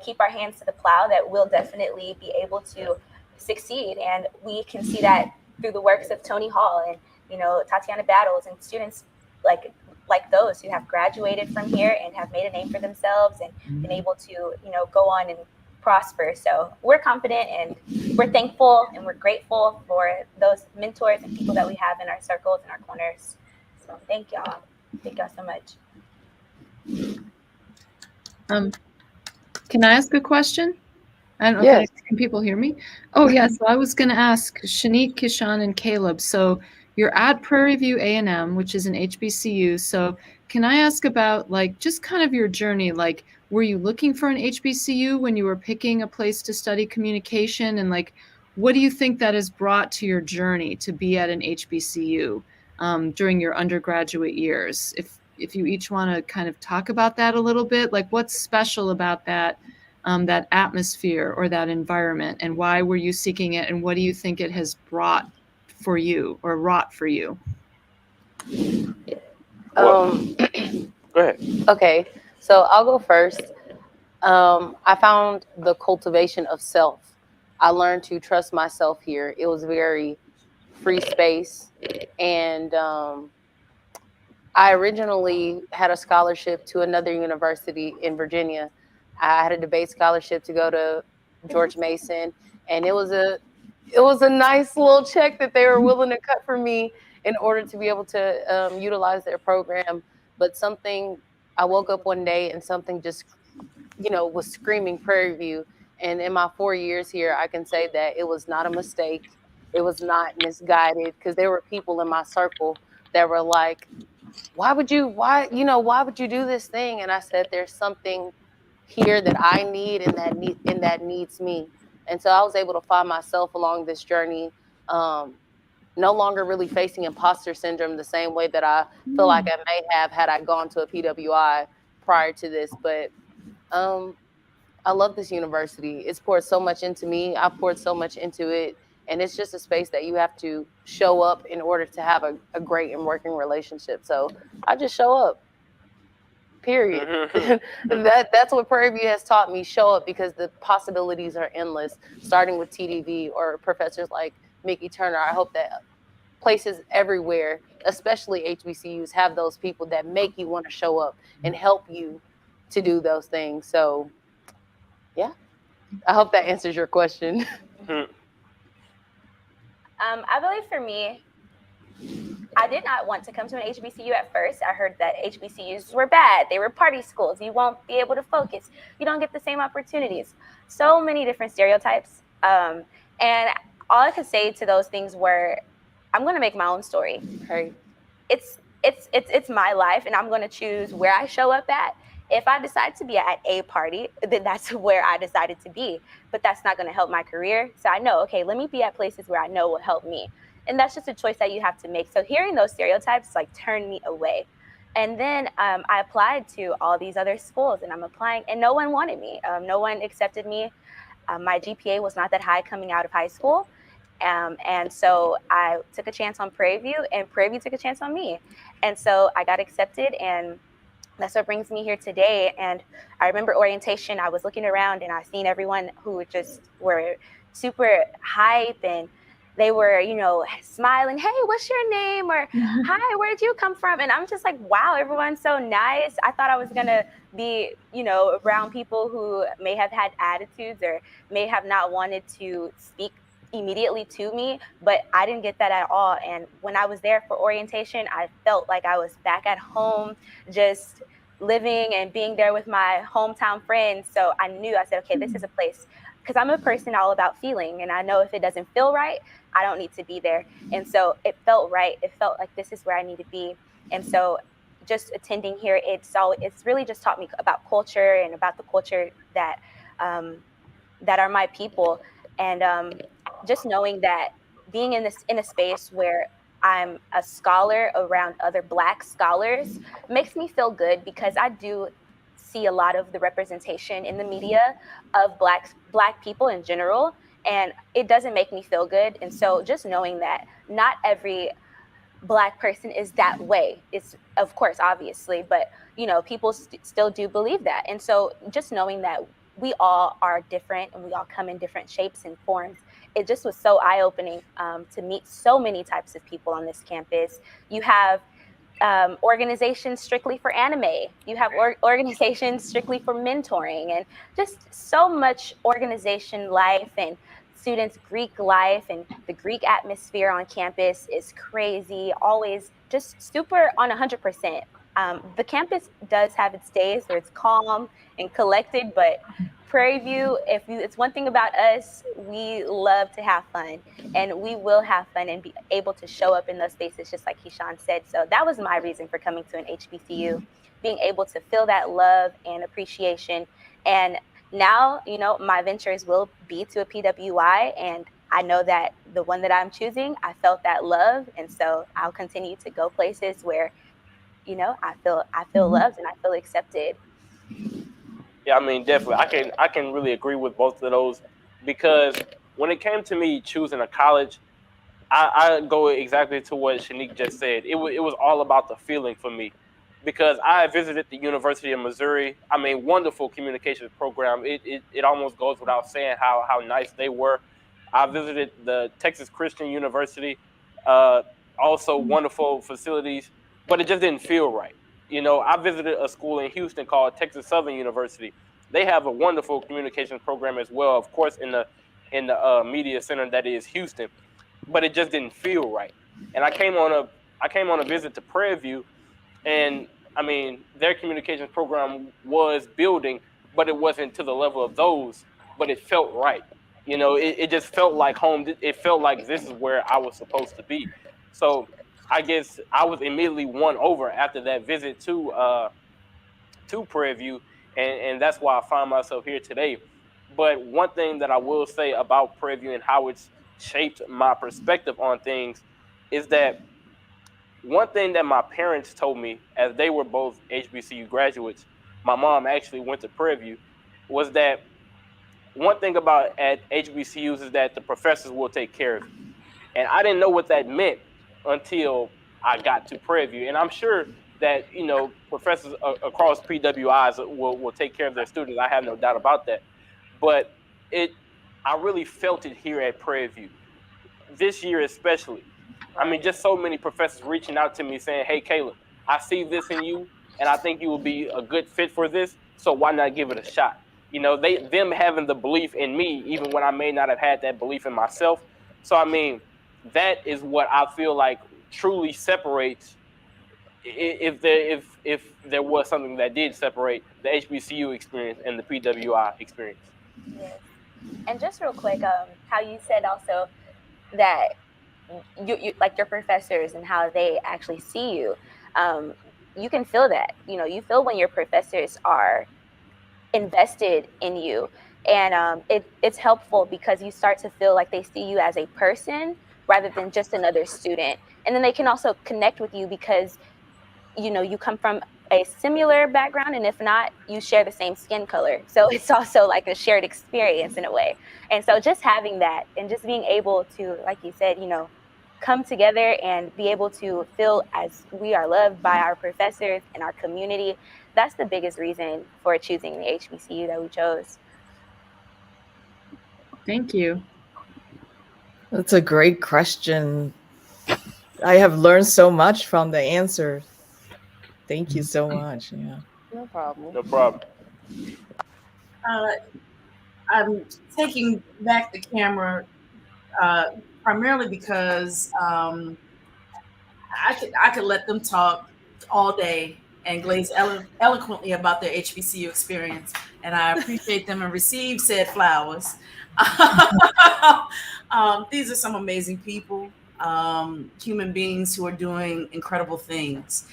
keep our hands to the plow, that we'll definitely be able to succeed. And we can see that through the works of Tony Hall and Tatiana Battles and students like those who have graduated from here and have made a name for themselves and been able to go on and prosper. So we're confident, and we're thankful, and we're grateful for those mentors and people that we have in our circles and our corners. So thank y'all so much. Can I ask a question? I don't know if can people hear me? Oh yeah, so I was going to ask Shanique, Kishan, and Caleb. So you're at Prairie View A&M, which is an HBCU. So can I ask about just kind of your journey? Were you looking for an HBCU when you were picking a place to study communication? And what do you think that has brought to your journey to be at an HBCU during your undergraduate years? If you each want to kind of talk about that a little bit, what's special about that atmosphere or that environment, and why were you seeking it, and what do you think it has brought for you or wrought for you? Go ahead. Okay, so I'll go first. I found the cultivation of self. I learned to trust myself here. It was very free space, and I originally had a scholarship to another university in Virginia. I had a debate scholarship to go to George Mason, and it was a nice little check that they were willing to cut for me in order to be able to utilize their program. But I woke up one day and something just, was screaming Prairie View. And in my 4 years here, I can say that it was not a mistake. it was not misguided, because there were people in my circle that were like, why would you do this thing? And I said, there's something here that I need, and that needs me. And so I was able to find myself along this journey, no longer really facing imposter syndrome the same way that I feel like I may have had I gone to a PWI prior to this. But I love this university. It's poured so much into me. I've poured so much into it. And it's just a space that you have to show up in order to have a great and working relationship. So I just show up. Period. That's what Prairie View has taught me. Show up, because the possibilities are endless, starting with TDV or professors like Mickey Turner. I hope that places everywhere, especially HBCUs, have those people that make you want to show up and help you to do those things. So yeah, I hope that answers your question. I believe for me, I did not want to come to an HBCU at first. I heard that HBCUs were bad. They were party schools. You won't be able to focus. You don't get the same opportunities. So many different stereotypes. And all I could say to those things were, I'm going to make my own story. Right? It's my life, and I'm going to choose where I show up at. If I decide to be at a party, then that's where I decided to be. But that's not going to help my career. So I know, okay, let me be at places where I know will help me. And that's just a choice that you have to make. So hearing those stereotypes like turned me away. And then I applied to all these other schools, and I'm applying, and no one wanted me. No one accepted me. My GPA was not that high coming out of high school. And so I took a chance on Prairie View, and Prairie View took a chance on me. And so I got accepted, and that's what brings me here today. And I remember orientation, I was looking around and I seen everyone who just were super hype, and they were, smiling, hey, what's your name? Or hi, where did you come from? And I'm just like, wow, everyone's so nice. I thought I was going to be, around people who may have had attitudes or may have not wanted to speak immediately to me, but I didn't get that at all. And when I was there for orientation, I felt like I was back at home, just living and being there with my hometown friends. So I said, okay, this is a place, because I'm a person all about feeling, and I know if it doesn't feel right, I don't need to be there. And so it felt right. It felt like this is where I need to be. And so just attending here, it's really just taught me about culture and about the culture that are my people. And just knowing that being in a space where I'm a scholar around other Black scholars makes me feel good, because I do see a lot of the representation in the media of Black people in general, and it doesn't make me feel good. And so just knowing that not every Black person is that way, it's, of course, obviously, but people still do believe that. And so just knowing that we all are different and we all come in different shapes and forms, it just was so eye-opening to meet so many types of people on this campus. You have organizations strictly for anime. You have organizations strictly for mentoring, and just so much organization life and students' Greek life, and the Greek atmosphere on campus is crazy, always just super on 100%. The campus does have its days where it's calm and collected, but Prairie View, it's one thing about us, we love to have fun, and we will have fun and be able to show up in those spaces, just like Keyshawn said. So that was my reason for coming to an HBCU, being able to feel that love and appreciation. And now, my ventures will be to a PWI, and I know that the one that I'm choosing, I felt that love, and so I'll continue to go places where, I feel loved and I feel accepted. Yeah, I mean, definitely. I can really agree with both of those, because when it came to me choosing a college, I go exactly to what Shanique just said. It was all about the feeling for me, because I visited the University of Missouri. I mean, wonderful communications program. It almost goes without saying how nice they were. I visited the Texas Christian University, also wonderful facilities, but it just didn't feel right. I visited a school in Houston called Texas Southern University. They have a wonderful communications program as well, of course, in the media center that is Houston, but it just didn't feel right. And I came on a visit to Prairie View, and I mean, their communications program was building, but it wasn't to the level of those, but it felt right. You know, it just felt like home. It felt like this is where I was supposed to be. So I guess I was immediately won over after that visit to Prairie View, and that's why I find myself here today. But one thing that I will say about Prairie View and how it's shaped my perspective on things is that one thing that my parents told me, as they were both HBCU graduates, my mom actually went to Prairie View, was that one thing about at HBCUs is that the professors will take care of you. And I didn't know what that meant until I got to Prairie View. And I'm sure that, you know, professors across PWIs will take care of their students. I have no doubt about that. But I really felt it here at Prairie View. This year especially. I mean, just so many professors reaching out to me saying, hey, Caleb, I see this in you, and I think you will be a good fit for this, so why not give it a shot? You know, them having the belief in me, even when I may not have had that belief in myself. So, I mean, that is what I feel like truly separates, if there was something that did separate the HBCU experience and the PWI experience. Yes. And just real quick, how you said also that you like your professors and how they actually see you. You can feel that. You know, you feel when your professors are invested in you, and it's helpful because you start to feel like they see you as a person rather than just another student. And then they can also connect with you because, you know, you come from a similar background, and if not, you share the same skin color. So it's also like a shared experience in a way. And so just having that and just being able to, like you said, you know, come together and be able to feel as we are loved by our professors and our community, that's the biggest reason for choosing the HBCU that we chose. Thank you. That's a great question. I have learned so much from the answer. Thank you so much. Yeah. No problem. No problem. I'm taking back the camera primarily because I could let them talk all day and glaze eloquently about their HBCU experience, and I appreciate them and receive said flowers. These are some amazing people, human beings who are doing incredible things.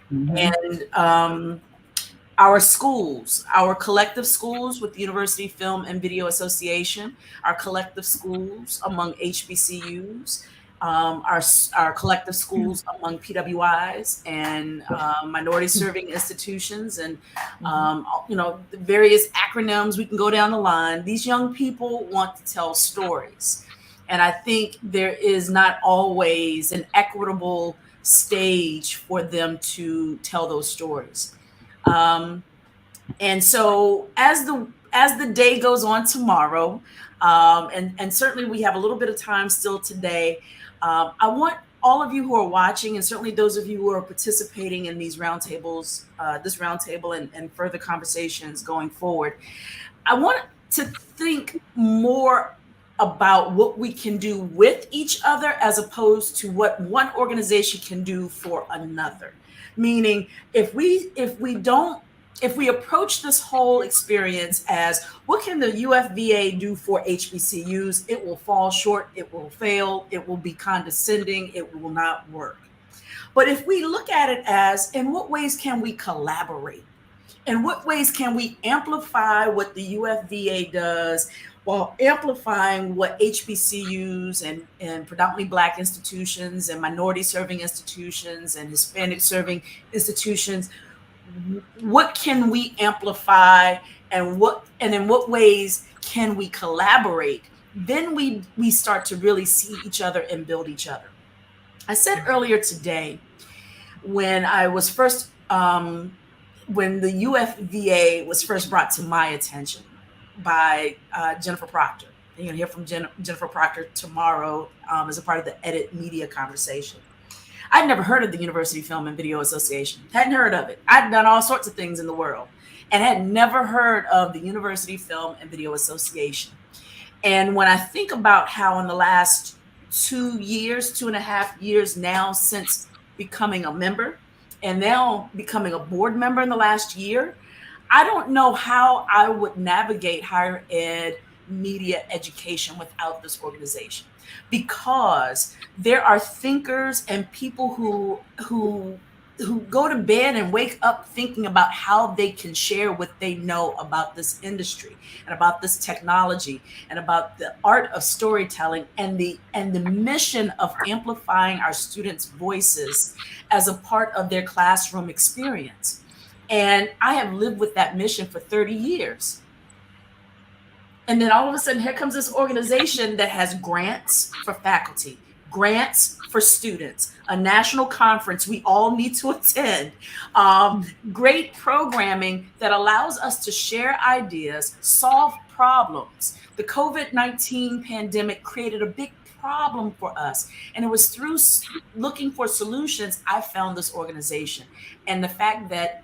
And our schools, our collective schools with the University Film and Video Association, our collective schools among HBCUs, our collective schools among PWIs and minority serving institutions, and you know, the various acronyms, we can go down the line. These young people want to tell stories, and I think there is not always an equitable stage for them to tell those stories. And so as the day goes on tomorrow, and certainly we have a little bit of time still today, I want all of you who are watching, and certainly those of you who are participating in these roundtables, this roundtable and further conversations going forward, I want to think more about what we can do with each other as opposed to what one organization can do for another. Meaning, if we approach this whole experience as what can the UFVA do for HBCUs, it will fall short, it will fail, it will be condescending, it will not work. But if we look at it as, in what ways can we collaborate? In what ways can we amplify what the UFVA does while amplifying what HBCUs and predominantly Black institutions and minority serving institutions and Hispanic serving institutions, what can we amplify, and in what ways can we collaborate? Then we start to really see each other and build each other. I said earlier today, when I was first when the UFVA was first brought to my attention by Jennifer Proctor. You're going to hear from Jennifer Proctor tomorrow as a part of the Edit Media conversation. I'd never heard of the University Film and Video Association. Hadn't heard of it. I'd done all sorts of things in the world and had never heard of the University Film and Video Association. And when I think about how in the last 2.5 years now since becoming a member, and now becoming a board member in the last year, I don't know how I would navigate higher ed media education without this organization, because there are thinkers and people who go to bed and wake up thinking about how they can share what they know about this industry and about this technology and about the art of storytelling and the mission of amplifying our students' voices as a part of their classroom experience. And I have lived with that mission for 30 years. And then all of a sudden, here comes this organization that has grants for faculty, grants for students, a national conference we all need to attend, great programming that allows us to share ideas, solve problems. The COVID-19 pandemic created a big problem for us. And it was through looking for solutions I found this organization. And the fact that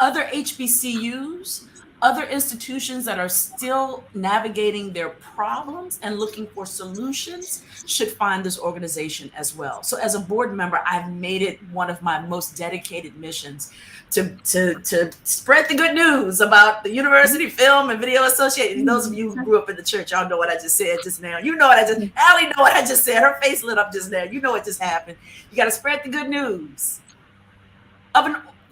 other HBCUs, other institutions that are still navigating their problems and looking for solutions should find this organization as well. So as a board member, I've made it one of my most dedicated missions to spread the good news about the University Film and Video Association. Those of you who grew up in the church, y'all know what I just said just now. You know what Allie know what I just said. Her face lit up just now. You know what just happened. You got to spread the good news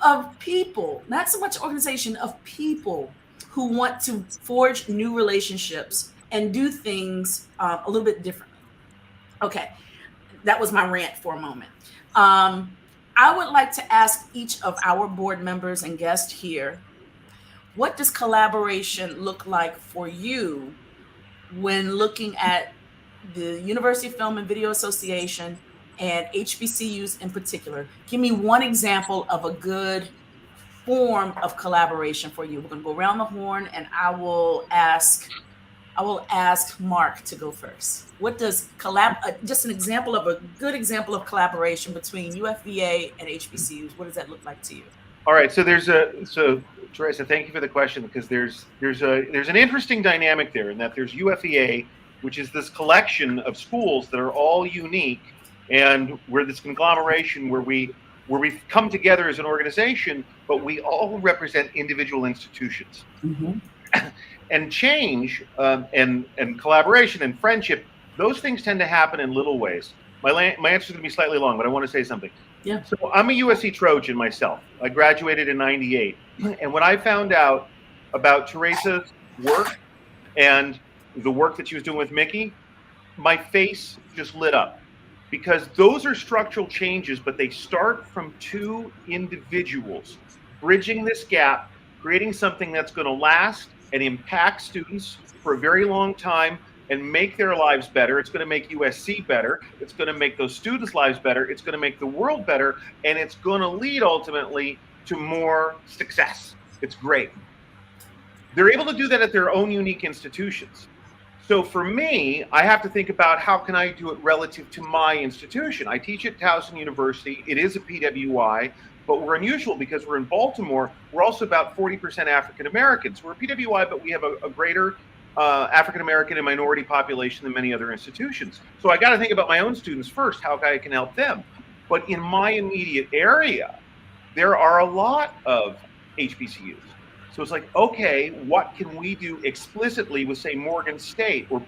of people, not so much organization, of people who want to forge new relationships and do things a little bit differently. Okay, that was my rant for a moment. I would like to ask each of our board members and guests here, what does collaboration look like for you when looking at the University Film and Video Association and HBCUs in particular? Give me one example of a good form of collaboration for you. We're going to go around the horn, and I will ask Mark to go first. What does just an example of a good example of collaboration between UFVA and HBCUs? What does that look like to you? All right, so Terésa, thank you for the question, because there's an interesting dynamic there, in that there's UFVA, which is this collection of schools that are all unique, and we're this conglomeration where we've come together as an organization, but we all represent individual institutions. Mm-hmm. And change and collaboration and friendship, those things tend to happen in little ways. My answer is going to be slightly long, but I want to say something. Yeah. So I'm a USC Trojan myself. I graduated in '98. And when I found out about Terésa's work and the work that she was doing with Mickey, my face just lit up. Because those are structural changes, but they start from two individuals bridging this gap, creating something that's going to last and impact students for a very long time and make their lives better. It's going to make USC better. It's going to make those students' lives better. It's going to make the world better. And it's going to lead ultimately to more success. It's great. They're able to do that at their own unique institutions. So for me, I have to think about how can I do it relative to my institution. I teach at Towson University. It is a PWI, but we're unusual because we're in Baltimore. We're also about 40% African Americans. We're a PWI, but we have a greater African American and minority population than many other institutions. So I got to think about my own students first, how I can help them. But in my immediate area, there are a lot of HBCUs. So it's like, okay, what can we do explicitly with, say, Morgan State or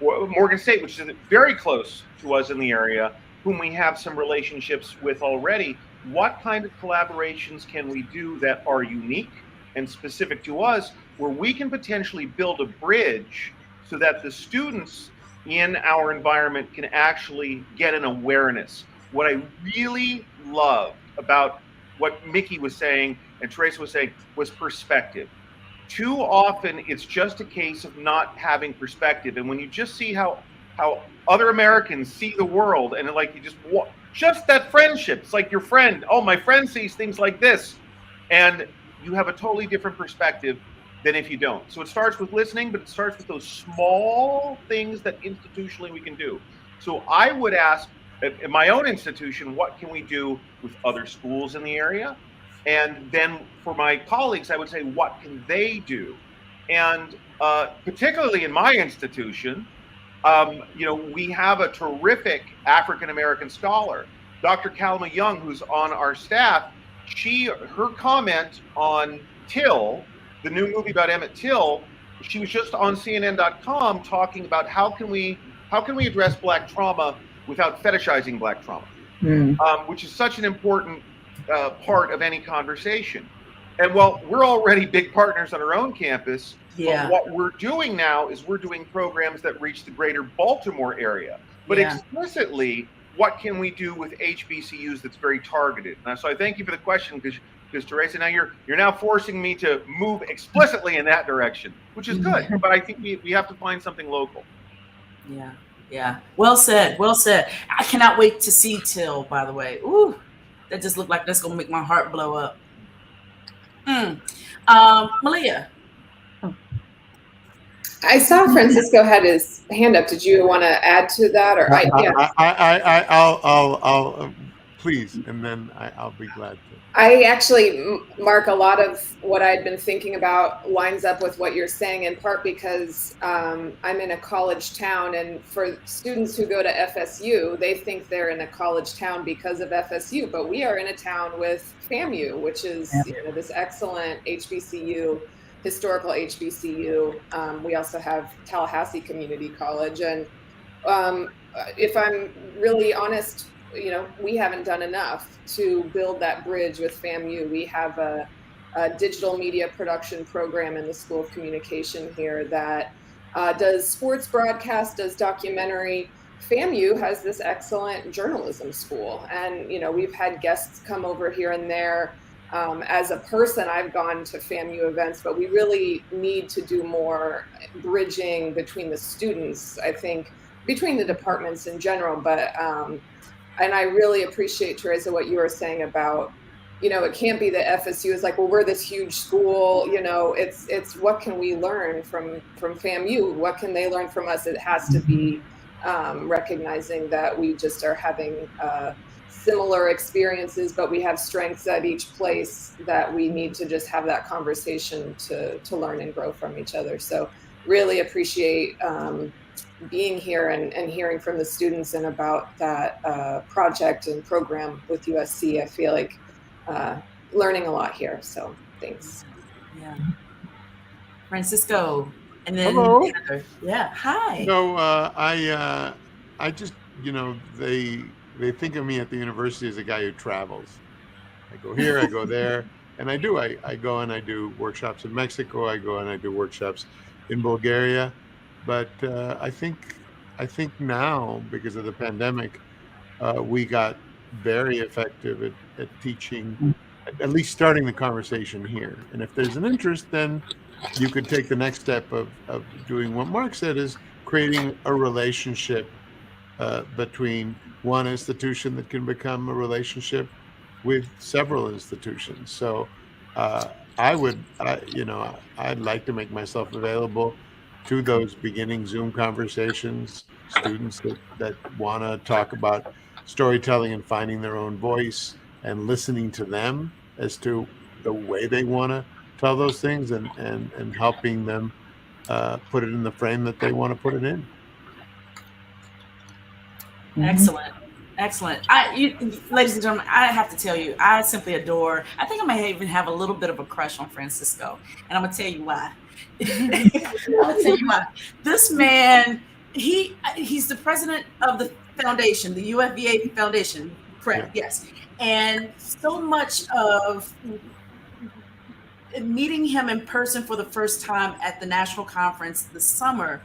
Morgan State, which is very close to us in the area, whom we have some relationships with already. What kind of collaborations can we do that are unique and specific to us, where we can potentially build a bridge so that the students in our environment can actually get an awareness? What I really love about what Mickey was saying and Terésa was saying was perspective. Too often it's just a case of not having perspective. And when you just see how other Americans see the world, and like you just that friendship, it's like your friend, oh, my friend sees things like this, and you have a totally different perspective than if you don't. So it starts with listening, but it starts with those small things that institutionally we can do. So I would ask, at my own institution, what can we do with other schools in the area? And then for my colleagues, I would say, what can they do? And particularly in my institution, we have a terrific African-American scholar, Dr. Kalma Young, who's on our staff. Her comment on Till, the new movie about Emmett Till, she was just on CNN.com talking about how can we address Black trauma without fetishizing Black trauma, which is such an important part of any conversation. And while we're already big partners on our own campus, but what we're doing now is we're doing programs that reach the greater Baltimore area. But explicitly, what can we do with HBCUs that's very targeted? And so I thank you for the question, because Terésa, now you're now forcing me to move explicitly in that direction, which is good. But I think we have to find something local. Yeah. Well said. Well said. I cannot wait to see Till, by the way. Ooh, that just looked like that's going to make my heart blow up. Malia. I saw Francisco had his hand up. Did you want to add to that, or I'll please, and then I'll be glad to. I actually, Mark, a lot of what I'd been thinking about lines up with what you're saying, in part because I'm in a college town, and for students who go to FSU, they think they're in a college town because of FSU, but we are in a town with FAMU, which is this excellent HBCU, historical HBCU. We also have Tallahassee Community College, and if I'm really honest, we haven't done enough to build that bridge with FAMU. We have a digital media production program in the School of Communication here that does sports broadcast, does documentary. FAMU has this excellent journalism school, and we've had guests come over here and there. As a person, I've gone to FAMU events, but we really need to do more bridging between the students, I think, between the departments in general. But and I really appreciate, Terésa, what you were saying about, it can't be that FSU is like, well, we're this huge school, it's what can we learn from FAMU? What can they learn from us? It has to be recognizing that we just are having similar experiences, but we have strengths at each place that we need to just have that conversation to learn and grow from each other. So really appreciate being here and hearing from the students and about that project and program with USC. I feel like learning a lot here. So thanks. Yeah. Francisco, and then hello. Yeah. Hi. So I just they think of me at the university as a guy who travels. I go here, I go there, and I do. I go and I do workshops in Mexico. I go and I do workshops in Bulgaria. But I think now, because of the pandemic, we got very effective at teaching, at least starting the conversation here. And if there's an interest, then you could take the next step of doing what Mark said, is creating a relationship between one institution that can become a relationship with several institutions. So I'd like to make myself available to those beginning Zoom conversations, students that want to talk about storytelling and finding their own voice, and listening to them as to the way they want to tell those things, and helping them put it in the frame that they want to put it in. Excellent. Ladies and gentlemen, I have to tell you, I simply adore, I think I may even have a little bit of a crush on Francisco, and I'm going to tell you why. This man, he's the president of the foundation, the UFVA Foundation, correct? Yeah. Yes. And so much of meeting him in person for the first time at the national conference this summer,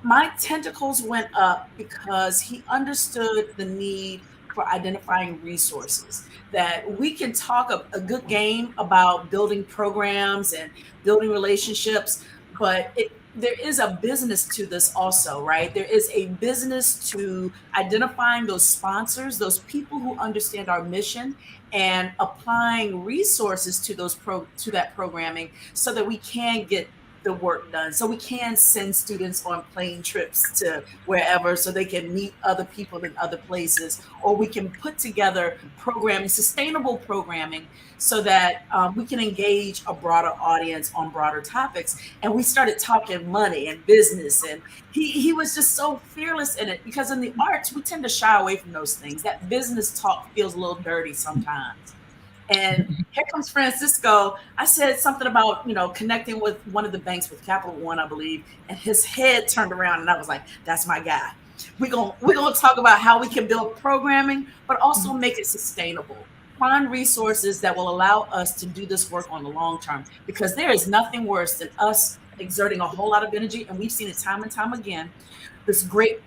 my tentacles went up because he understood the need for identifying resources, that we can talk a good game about building programs and building relationships, but there is a business to this also, right? There is a business to identifying those sponsors, those people who understand our mission, and applying resources to to that programming so that we can get the work done, so we can send students on plane trips to wherever so they can meet other people in other places, or we can put together programming, sustainable programming, so that we can engage a broader audience on broader topics. And we started talking money and business, and he was just so fearless in it, because in the arts we tend to shy away from those things. That business talk feels a little dirty sometimes. And here comes Francisco. I said something about, connecting with one of the banks, with Capital One, I believe, and his head turned around, and I was like, that's my guy. We're gonna talk about how we can build programming, but also make it sustainable. Find resources that will allow us to do this work on the long term, because there is nothing worse than us exerting a whole lot of energy, and we've seen it time and time again, this great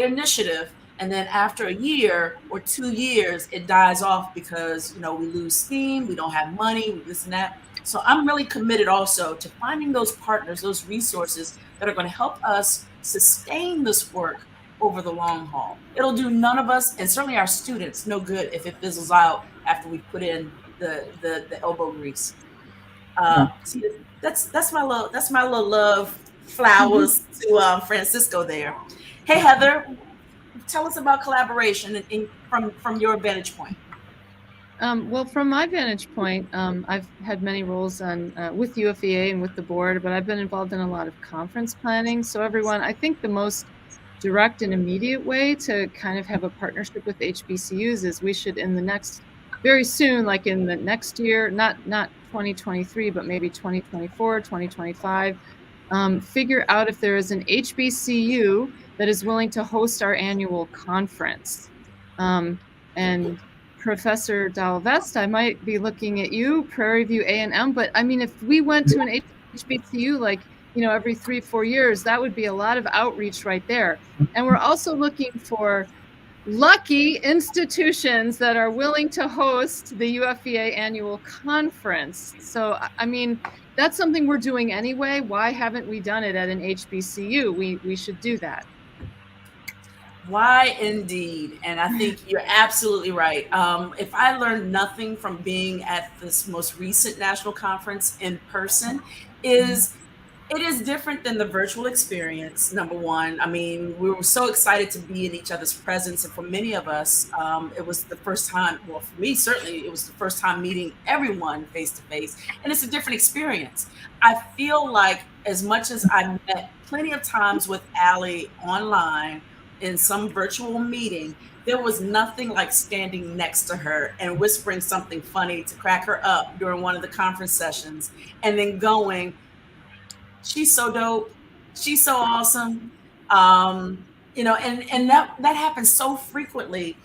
initiative, and then after a year or 2 years it dies off because we lose steam, we don't have money, this and that. So I'm really committed also to finding those partners, those resources that are going to help us sustain this work over the long haul. It'll do none of us, and certainly our students, no good if it fizzles out after we put in the elbow grease. See, that's my little love flowers to Francisco there. Hey, Heather, tell us about collaboration from your vantage point. Well, from my vantage point, I've had many roles with UFVA and with the board, but I've been involved in a lot of conference planning. So everyone, I think the most direct and immediate way to kind of have a partnership with HBCUs is we should, very soon, like in the next year, not 2023, but maybe 2024, 2025, figure out if there is an HBCU that is willing to host our annual conference. And Professor Dowell-Vest, I might be looking at you, Prairie View A&M, but I mean, if we went to an HBCU, every 3-4 years, that would be a lot of outreach right there. And we're also looking for lucky institutions that are willing to host the UFVA annual conference. So, I mean, that's something we're doing anyway. Why haven't we done it at an HBCU? We should do that. Why indeed? And I think you're absolutely right. If I learned nothing from being at this most recent national conference in person, it is different than the virtual experience, number one. I mean, we were so excited to be in each other's presence. And for many of us, it was the first time, well, for me, certainly, it was the first time meeting everyone face to face. And it's a different experience. I feel like as much as I met plenty of times with Allie online in some virtual meeting, there was nothing like standing next to her and whispering something funny to crack her up during one of the conference sessions, and then going, she's so dope, she's so awesome, and that happens so frequently,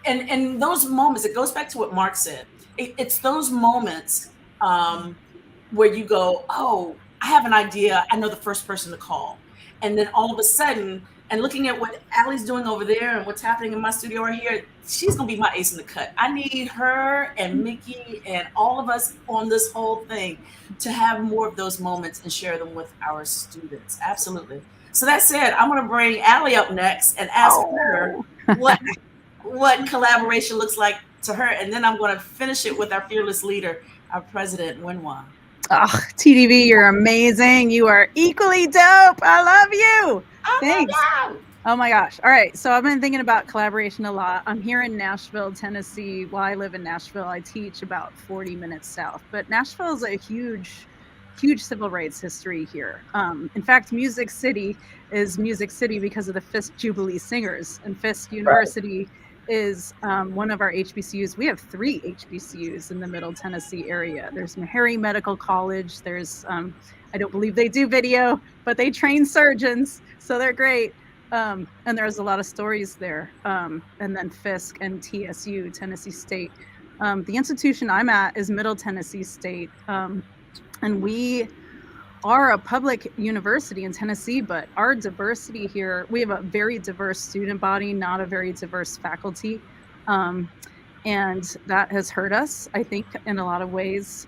and those moments, it goes back to what Mark said. It's those moments where you go, oh, I have an idea, I know the first person to call, and then all of a sudden, and looking at what Allie's doing over there and what's happening in my studio right here, she's gonna be my ace in the cut. I need her and Mickey and all of us on this whole thing to have more of those moments and share them with our students. Absolutely. So that said, I'm gonna bring Allie up next and ask her what collaboration looks like to her, and then I'm gonna finish it with our fearless leader, our president, Wenhua. Oh, TDV, you're amazing. You are equally dope. I love you. Thanks. Oh my gosh. All right. So I've been thinking about collaboration a lot. I'm here in Nashville, Tennessee. Well, I live in Nashville. I teach about 40 minutes south, but Nashville is a huge civil rights history here. In fact, Music City is Music City because of the Fisk Jubilee Singers, and Fisk University is one of our HBCUs. We have 3 HBCUs in the Middle Tennessee area. There's Meharry Medical College. There's, I don't believe they do video, but they train surgeons, so they're great. And there's a lot of stories there. And then Fisk and TSU, Tennessee State. The institution I'm at is Middle Tennessee State. And we are a public university in Tennessee, but our diversity here, we have a very diverse student body, not a very diverse faculty. And that has hurt us, I think, in a lot of ways,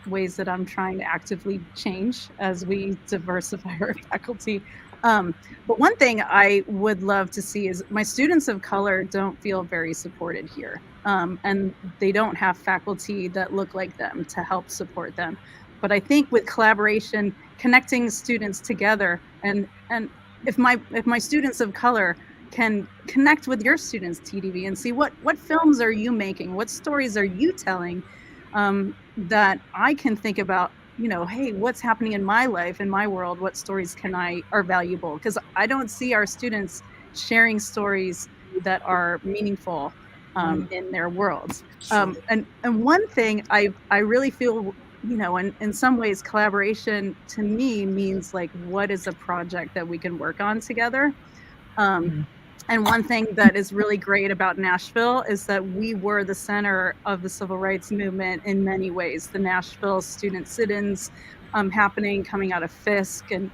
ways that I'm trying to actively change as we diversify our faculty. But one thing I would love to see is my students of color don't feel very supported here. And they don't have faculty that look like them to help support them. But I think with collaboration, connecting students together, and if my students of color can connect with your students, TDV, and see what films are you making, what stories are you telling, that I can think about, hey, what's happening in my life, in my world, what stories are valuable? Because I don't see our students sharing stories that are meaningful in their worlds. And one thing I really feel, in some ways, collaboration to me means like, what is a project that we can work on together? And one thing that is really great about Nashville is that we were the center of the civil rights movement in many ways. The Nashville student sit-ins happening, coming out of Fisk, and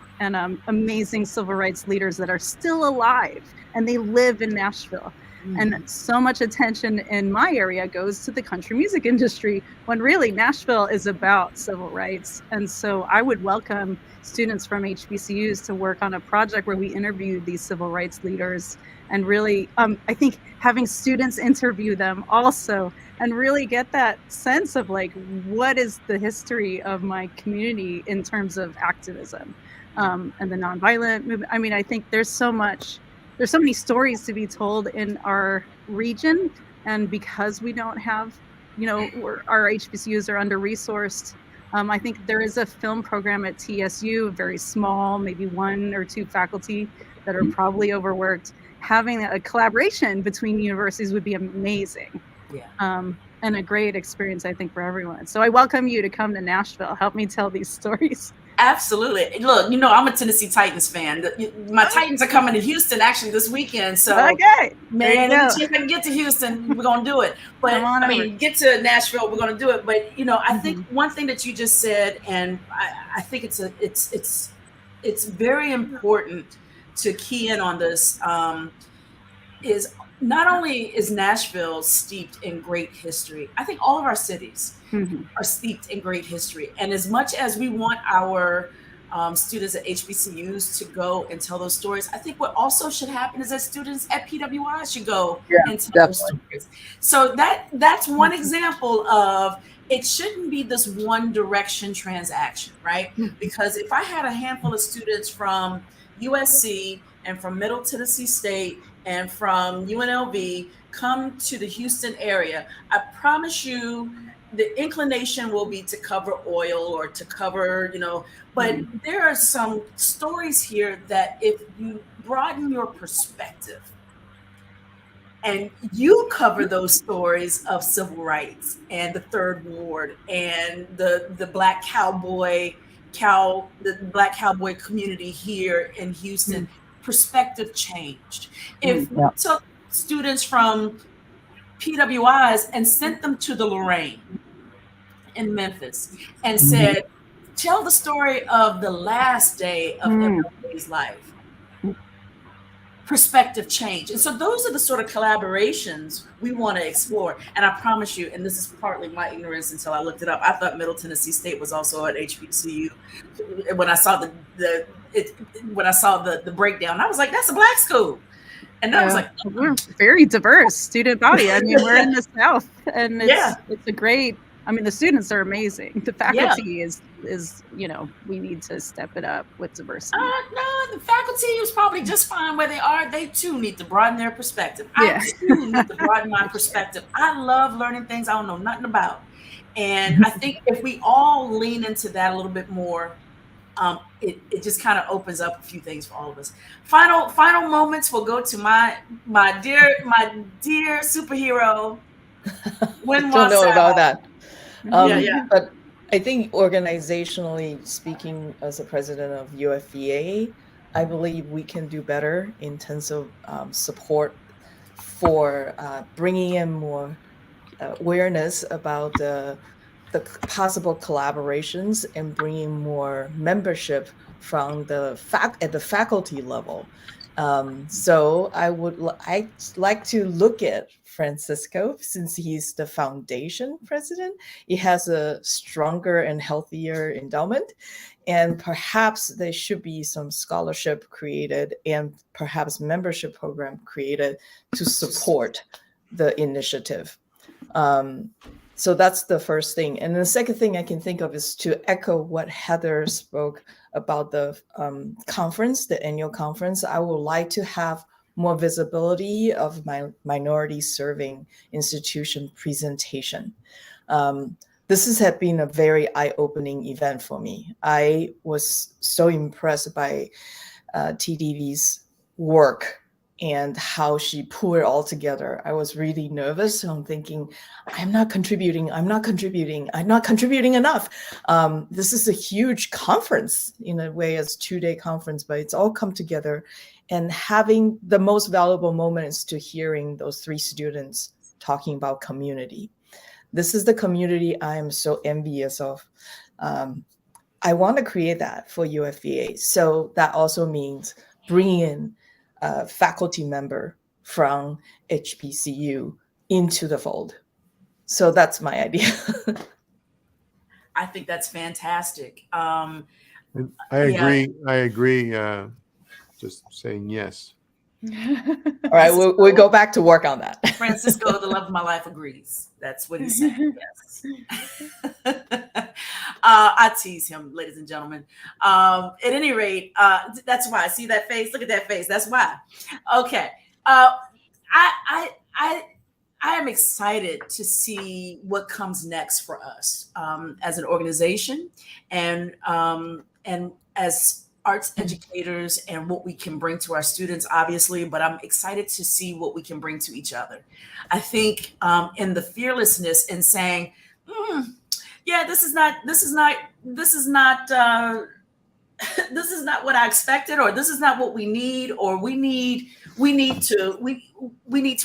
amazing civil rights leaders that are still alive, and they live in Nashville. And so much attention in my area goes to the country music industry, when really Nashville is about civil rights. And so I would welcome students from HBCUs to work on a project where we interview these civil rights leaders, and really, I think having students interview them also, and really get that sense of like, what is the history of my community in terms of activism and the nonviolent movement. I mean, I think there's so many stories to be told in our region, and because we don't have, our HBCUs are under-resourced. I think there is a film program at TSU, very small, maybe 1 or 2 faculty that are probably overworked. Having a collaboration between universities would be amazing. Yeah. And a great experience, I think, for everyone. So I welcome you to come to Nashville. Help me tell these stories. Absolutely. Look, I'm a Tennessee Titans fan. My Titans are coming to Houston actually this weekend. So, okay, man, if I can get to Houston, we're going to do it. But get to Nashville, we're going to do it. But, I think one thing that you just said, and I think it's very important to key in on this, is not only is Nashville steeped in great history, I think all of our cities are steeped in great history. And as much as we want our students at HBCUs to go and tell those stories, I think what also should happen is that students at PWI should go and tell those stories. So that's one example of, it shouldn't be this one direction transaction, right? Because if I had a handful of students from USC and from Middle Tennessee State and from UNLV come to the Houston area, I promise you the inclination will be to cover oil or to cover, but there are some stories here that if you broaden your perspective and you cover those stories of civil rights and the Third Ward and the Black Cowboy community here in Houston, perspective changed. If we took students from PWIs and sent them to the Lorraine in Memphis and said, tell the story of the last day of M.F.A's life, perspective change. And so those are the sort of collaborations we want to explore. And I promise you, and this is partly my ignorance until I looked it up, I thought Middle Tennessee State was also at HBCU. When I saw the breakdown, I was like, that's a Black school. And I was like, we're very diverse student body. I mean, we're in the South, and it's a great, the students are amazing. The faculty is, we need to step it up with diversity. No, the faculty is probably just fine where they are. They too need to broaden their perspective. I too need to broaden my perspective. I love learning things I don't know nothing about. And I think if we all lean into that a little bit more, it just kind of opens up a few things for all of us. Final moments will go to my dear superhero. Don't know about that. But I think organizationally speaking, as a president of UFVA, I believe we can do better in terms of support for bringing in more awareness about the possible collaborations and bringing more membership from at the faculty level. So I'd like to look at Francisco, since he's the foundation president. He has a stronger and healthier endowment, and perhaps there should be some scholarship created and perhaps membership program created to support the initiative. So that's the first thing. And the second thing I can think of is to echo what Heather spoke about the conference, the annual conference. I would like to have more visibility of my minority serving institution presentation. This has been a very eye-opening event for me. I was so impressed by TDV's work and how she pulled it all together. I was really nervous. So I'm thinking, I'm not contributing enough. This is a huge conference in a way, it's a 2-day conference, but it's all come together. And having the most valuable moments to hearing those 3 students talking about community. This is the community I am so envious of. I want to create that for UFVA. So that also means bringing in a faculty member from HBCU into the fold. So that's my idea. I think that's fantastic. And I agree. I agree. Just saying yes. All right, we'll go back to work on that. Francisco, the love of my life, agrees. That's what he's saying. Yes. I tease him, ladies and gentlemen. At any rate, that's why. See that face? Look at that face. That's why. Okay. I am excited to see what comes next for us as an organization and as arts educators and what we can bring to our students, obviously, but I'm excited to see what we can bring to each other. I think in the fearlessness in saying, yeah, this is not what I expected, or this is not what we need, or we need to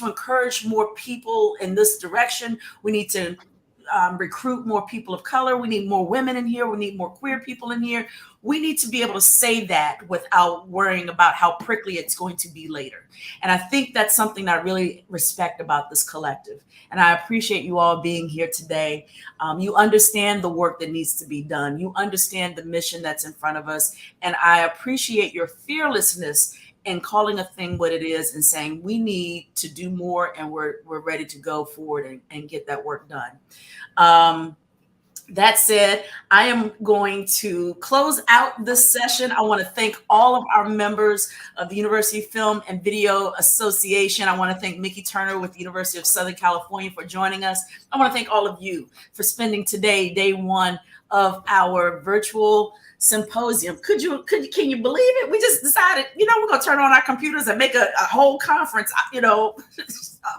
encourage more people in this direction. We need to recruit more people of color. We need more women in here. We need more queer people in here. We need to be able to say that without worrying about how prickly it's going to be later. And I think that's something I really respect about this collective. And I appreciate you all being here today. You understand the work that needs to be done. You understand the mission that's in front of us. And I appreciate your fearlessness in calling a thing what it is and saying we need to do more, and we're ready to go forward and get that work done. That said, I am going to close out this session. I want to thank all of our members of the University Film and Video Association. I want to thank Mickey Turner with the University of Southern California for joining us. I want to thank all of you for spending today, day one of our virtual symposium. Can you believe it? We just decided, we're going to turn on our computers and make a whole conference,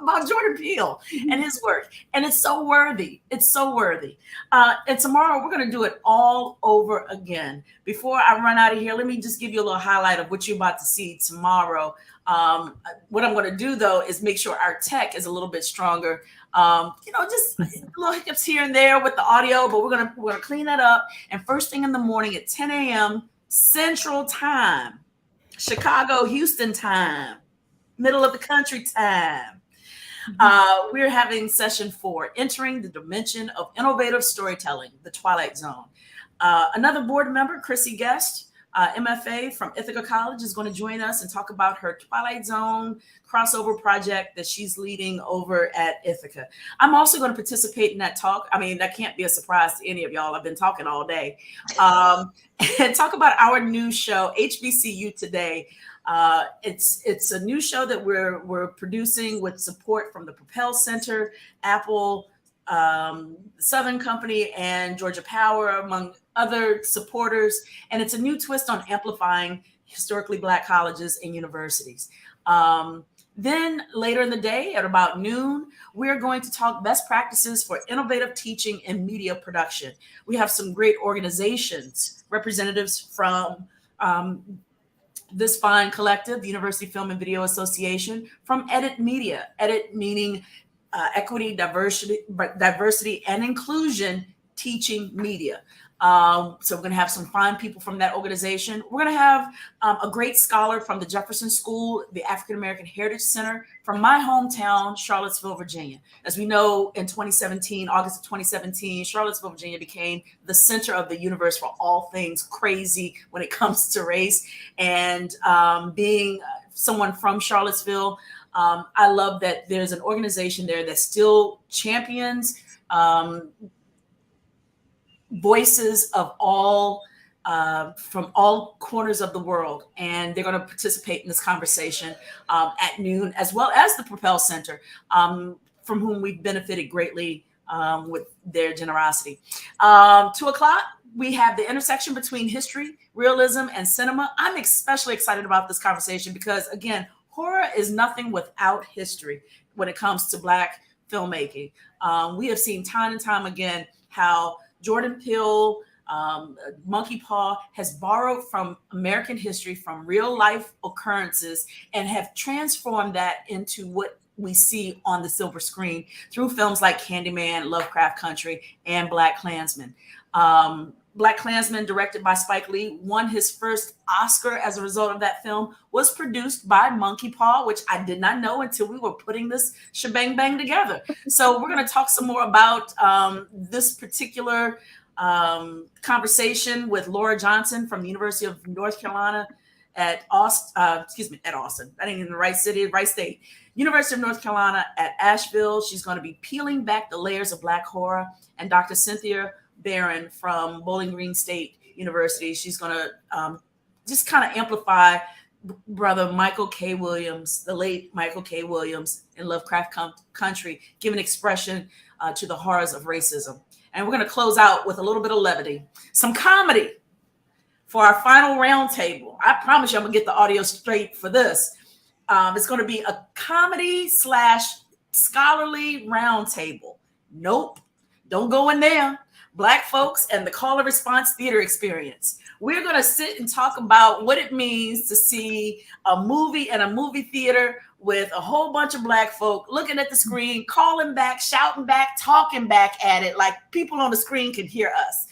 about Jordan Peele and his work. And it's so worthy. It's so worthy. And tomorrow we're going to do it all over again. Before I run out of here, let me just give you a little highlight of what you're about to see tomorrow. What I'm going to do, though, is make sure our tech is a little bit stronger. Just little hiccups here and there with the audio, but we're gonna clean that up. And first thing in the morning at 10 a.m. Central Time, Chicago, Houston time, middle of the country time, we're having session 4, Entering the Dimension of Innovative Storytelling, the Twilight Zone. Another board member, Chrissy Guest, M.F.A. from Ithaca College, is going to join us and talk about her Twilight Zone crossover project that she's leading over at Ithaca. I'm also going to participate in that talk. I mean, that can't be a surprise to any of y'all. I've been talking all day. And talk about our new show, HBCU Today. It's a new show that we're producing with support from the Propel Center, Apple, Southern Company, and Georgia Power, among other supporters. And it's a new twist on amplifying historically Black colleges and universities. Then later in the day at about noon, we're going to talk best practices for innovative teaching and media production. We have some great organizations, representatives from this fine collective, the University Film and Video Association, from Edit Media, Edit meaning equity, diversity, and inclusion teaching media. So we're going to have some fine people from that organization. We're going to have a great scholar from the Jefferson School, the African American Heritage Center, from my hometown, Charlottesville, Virginia. As we know, in 2017, August of 2017, Charlottesville, Virginia became the center of the universe for all things crazy when it comes to race. And being someone from Charlottesville, I love that there's an organization there that still champions voices of all from all corners of the world, and they're going to participate in this conversation at noon, as well as the Propel Center, from whom we've benefited greatly with their generosity. 2 o'clock, we have the intersection between history, realism, and cinema. I'm especially excited about this conversation because, again, horror is nothing without history when it comes to Black filmmaking. We have seen time and time again how Jordan Peele, Monkeypaw has borrowed from American history, from real life occurrences, and have transformed that into what we see on the silver screen through films like Candyman, Lovecraft Country, and BlacKkKlansman. BlacKkKlansman, directed by Spike Lee, won his first Oscar as a result of that film, was produced by Monkeypaw, which I did not know until we were putting this shebang bang together. So we're going to talk some more about this particular conversation with Laura Johnson from the University of North Carolina at Austin. I didn't even the right city, right state. University of North Carolina at Asheville. She's going to be peeling back the layers of Black horror. And Dr. Cynthia Barron from Bowling Green State University. She's going to just kind of amplify brother Michael K. Williams, the late Michael K. Williams in Lovecraft Country, giving expression to the horrors of racism. And we're going to close out with a little bit of levity, some comedy for our final roundtable. I promise you I'm going to get the audio straight for this. It's going to be a comedy / scholarly roundtable. Nope, don't go in there. Black folks and the call and response theater experience. We're going to sit and talk about what it means to see a movie in a movie theater with a whole bunch of Black folk looking at the screen, calling back, shouting back, talking back at it like people on the screen can hear us.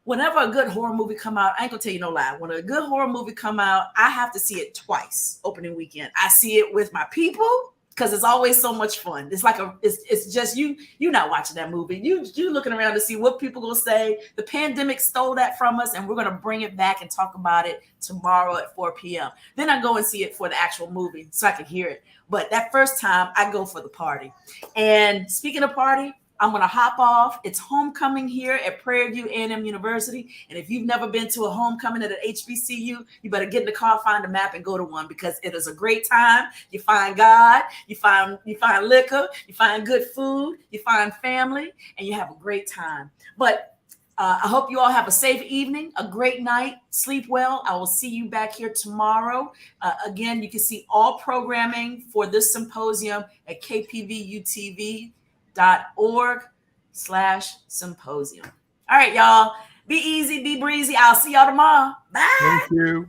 Whenever a good horror movie come out, I ain't gonna tell you no lie. When a good horror movie come out, I have to see it twice opening weekend. I see it with my people because it's always so much fun. It's like it's just you not watching that movie. You looking around to see what people gonna say. The pandemic stole that from us, and we're gonna bring it back and talk about it tomorrow at 4 p.m. Then I go and see it for the actual movie so I can hear it. But that first time, I go for the party. And speaking of party, I'm going to hop off. It's homecoming here at Prairie View A&M University. And if you've never been to a homecoming at an HBCU, you better get in the car, find a map, and go to one because it is a great time. You find God, you find liquor, you find good food, you find family, and you have a great time. But I hope you all have a safe evening, a great night, sleep well. I will see you back here tomorrow. Again, you can see all programming for this symposium at KPVU-TV.org/symposium. All right, y'all. Be easy, be breezy. I'll see y'all tomorrow. Bye. Thank you.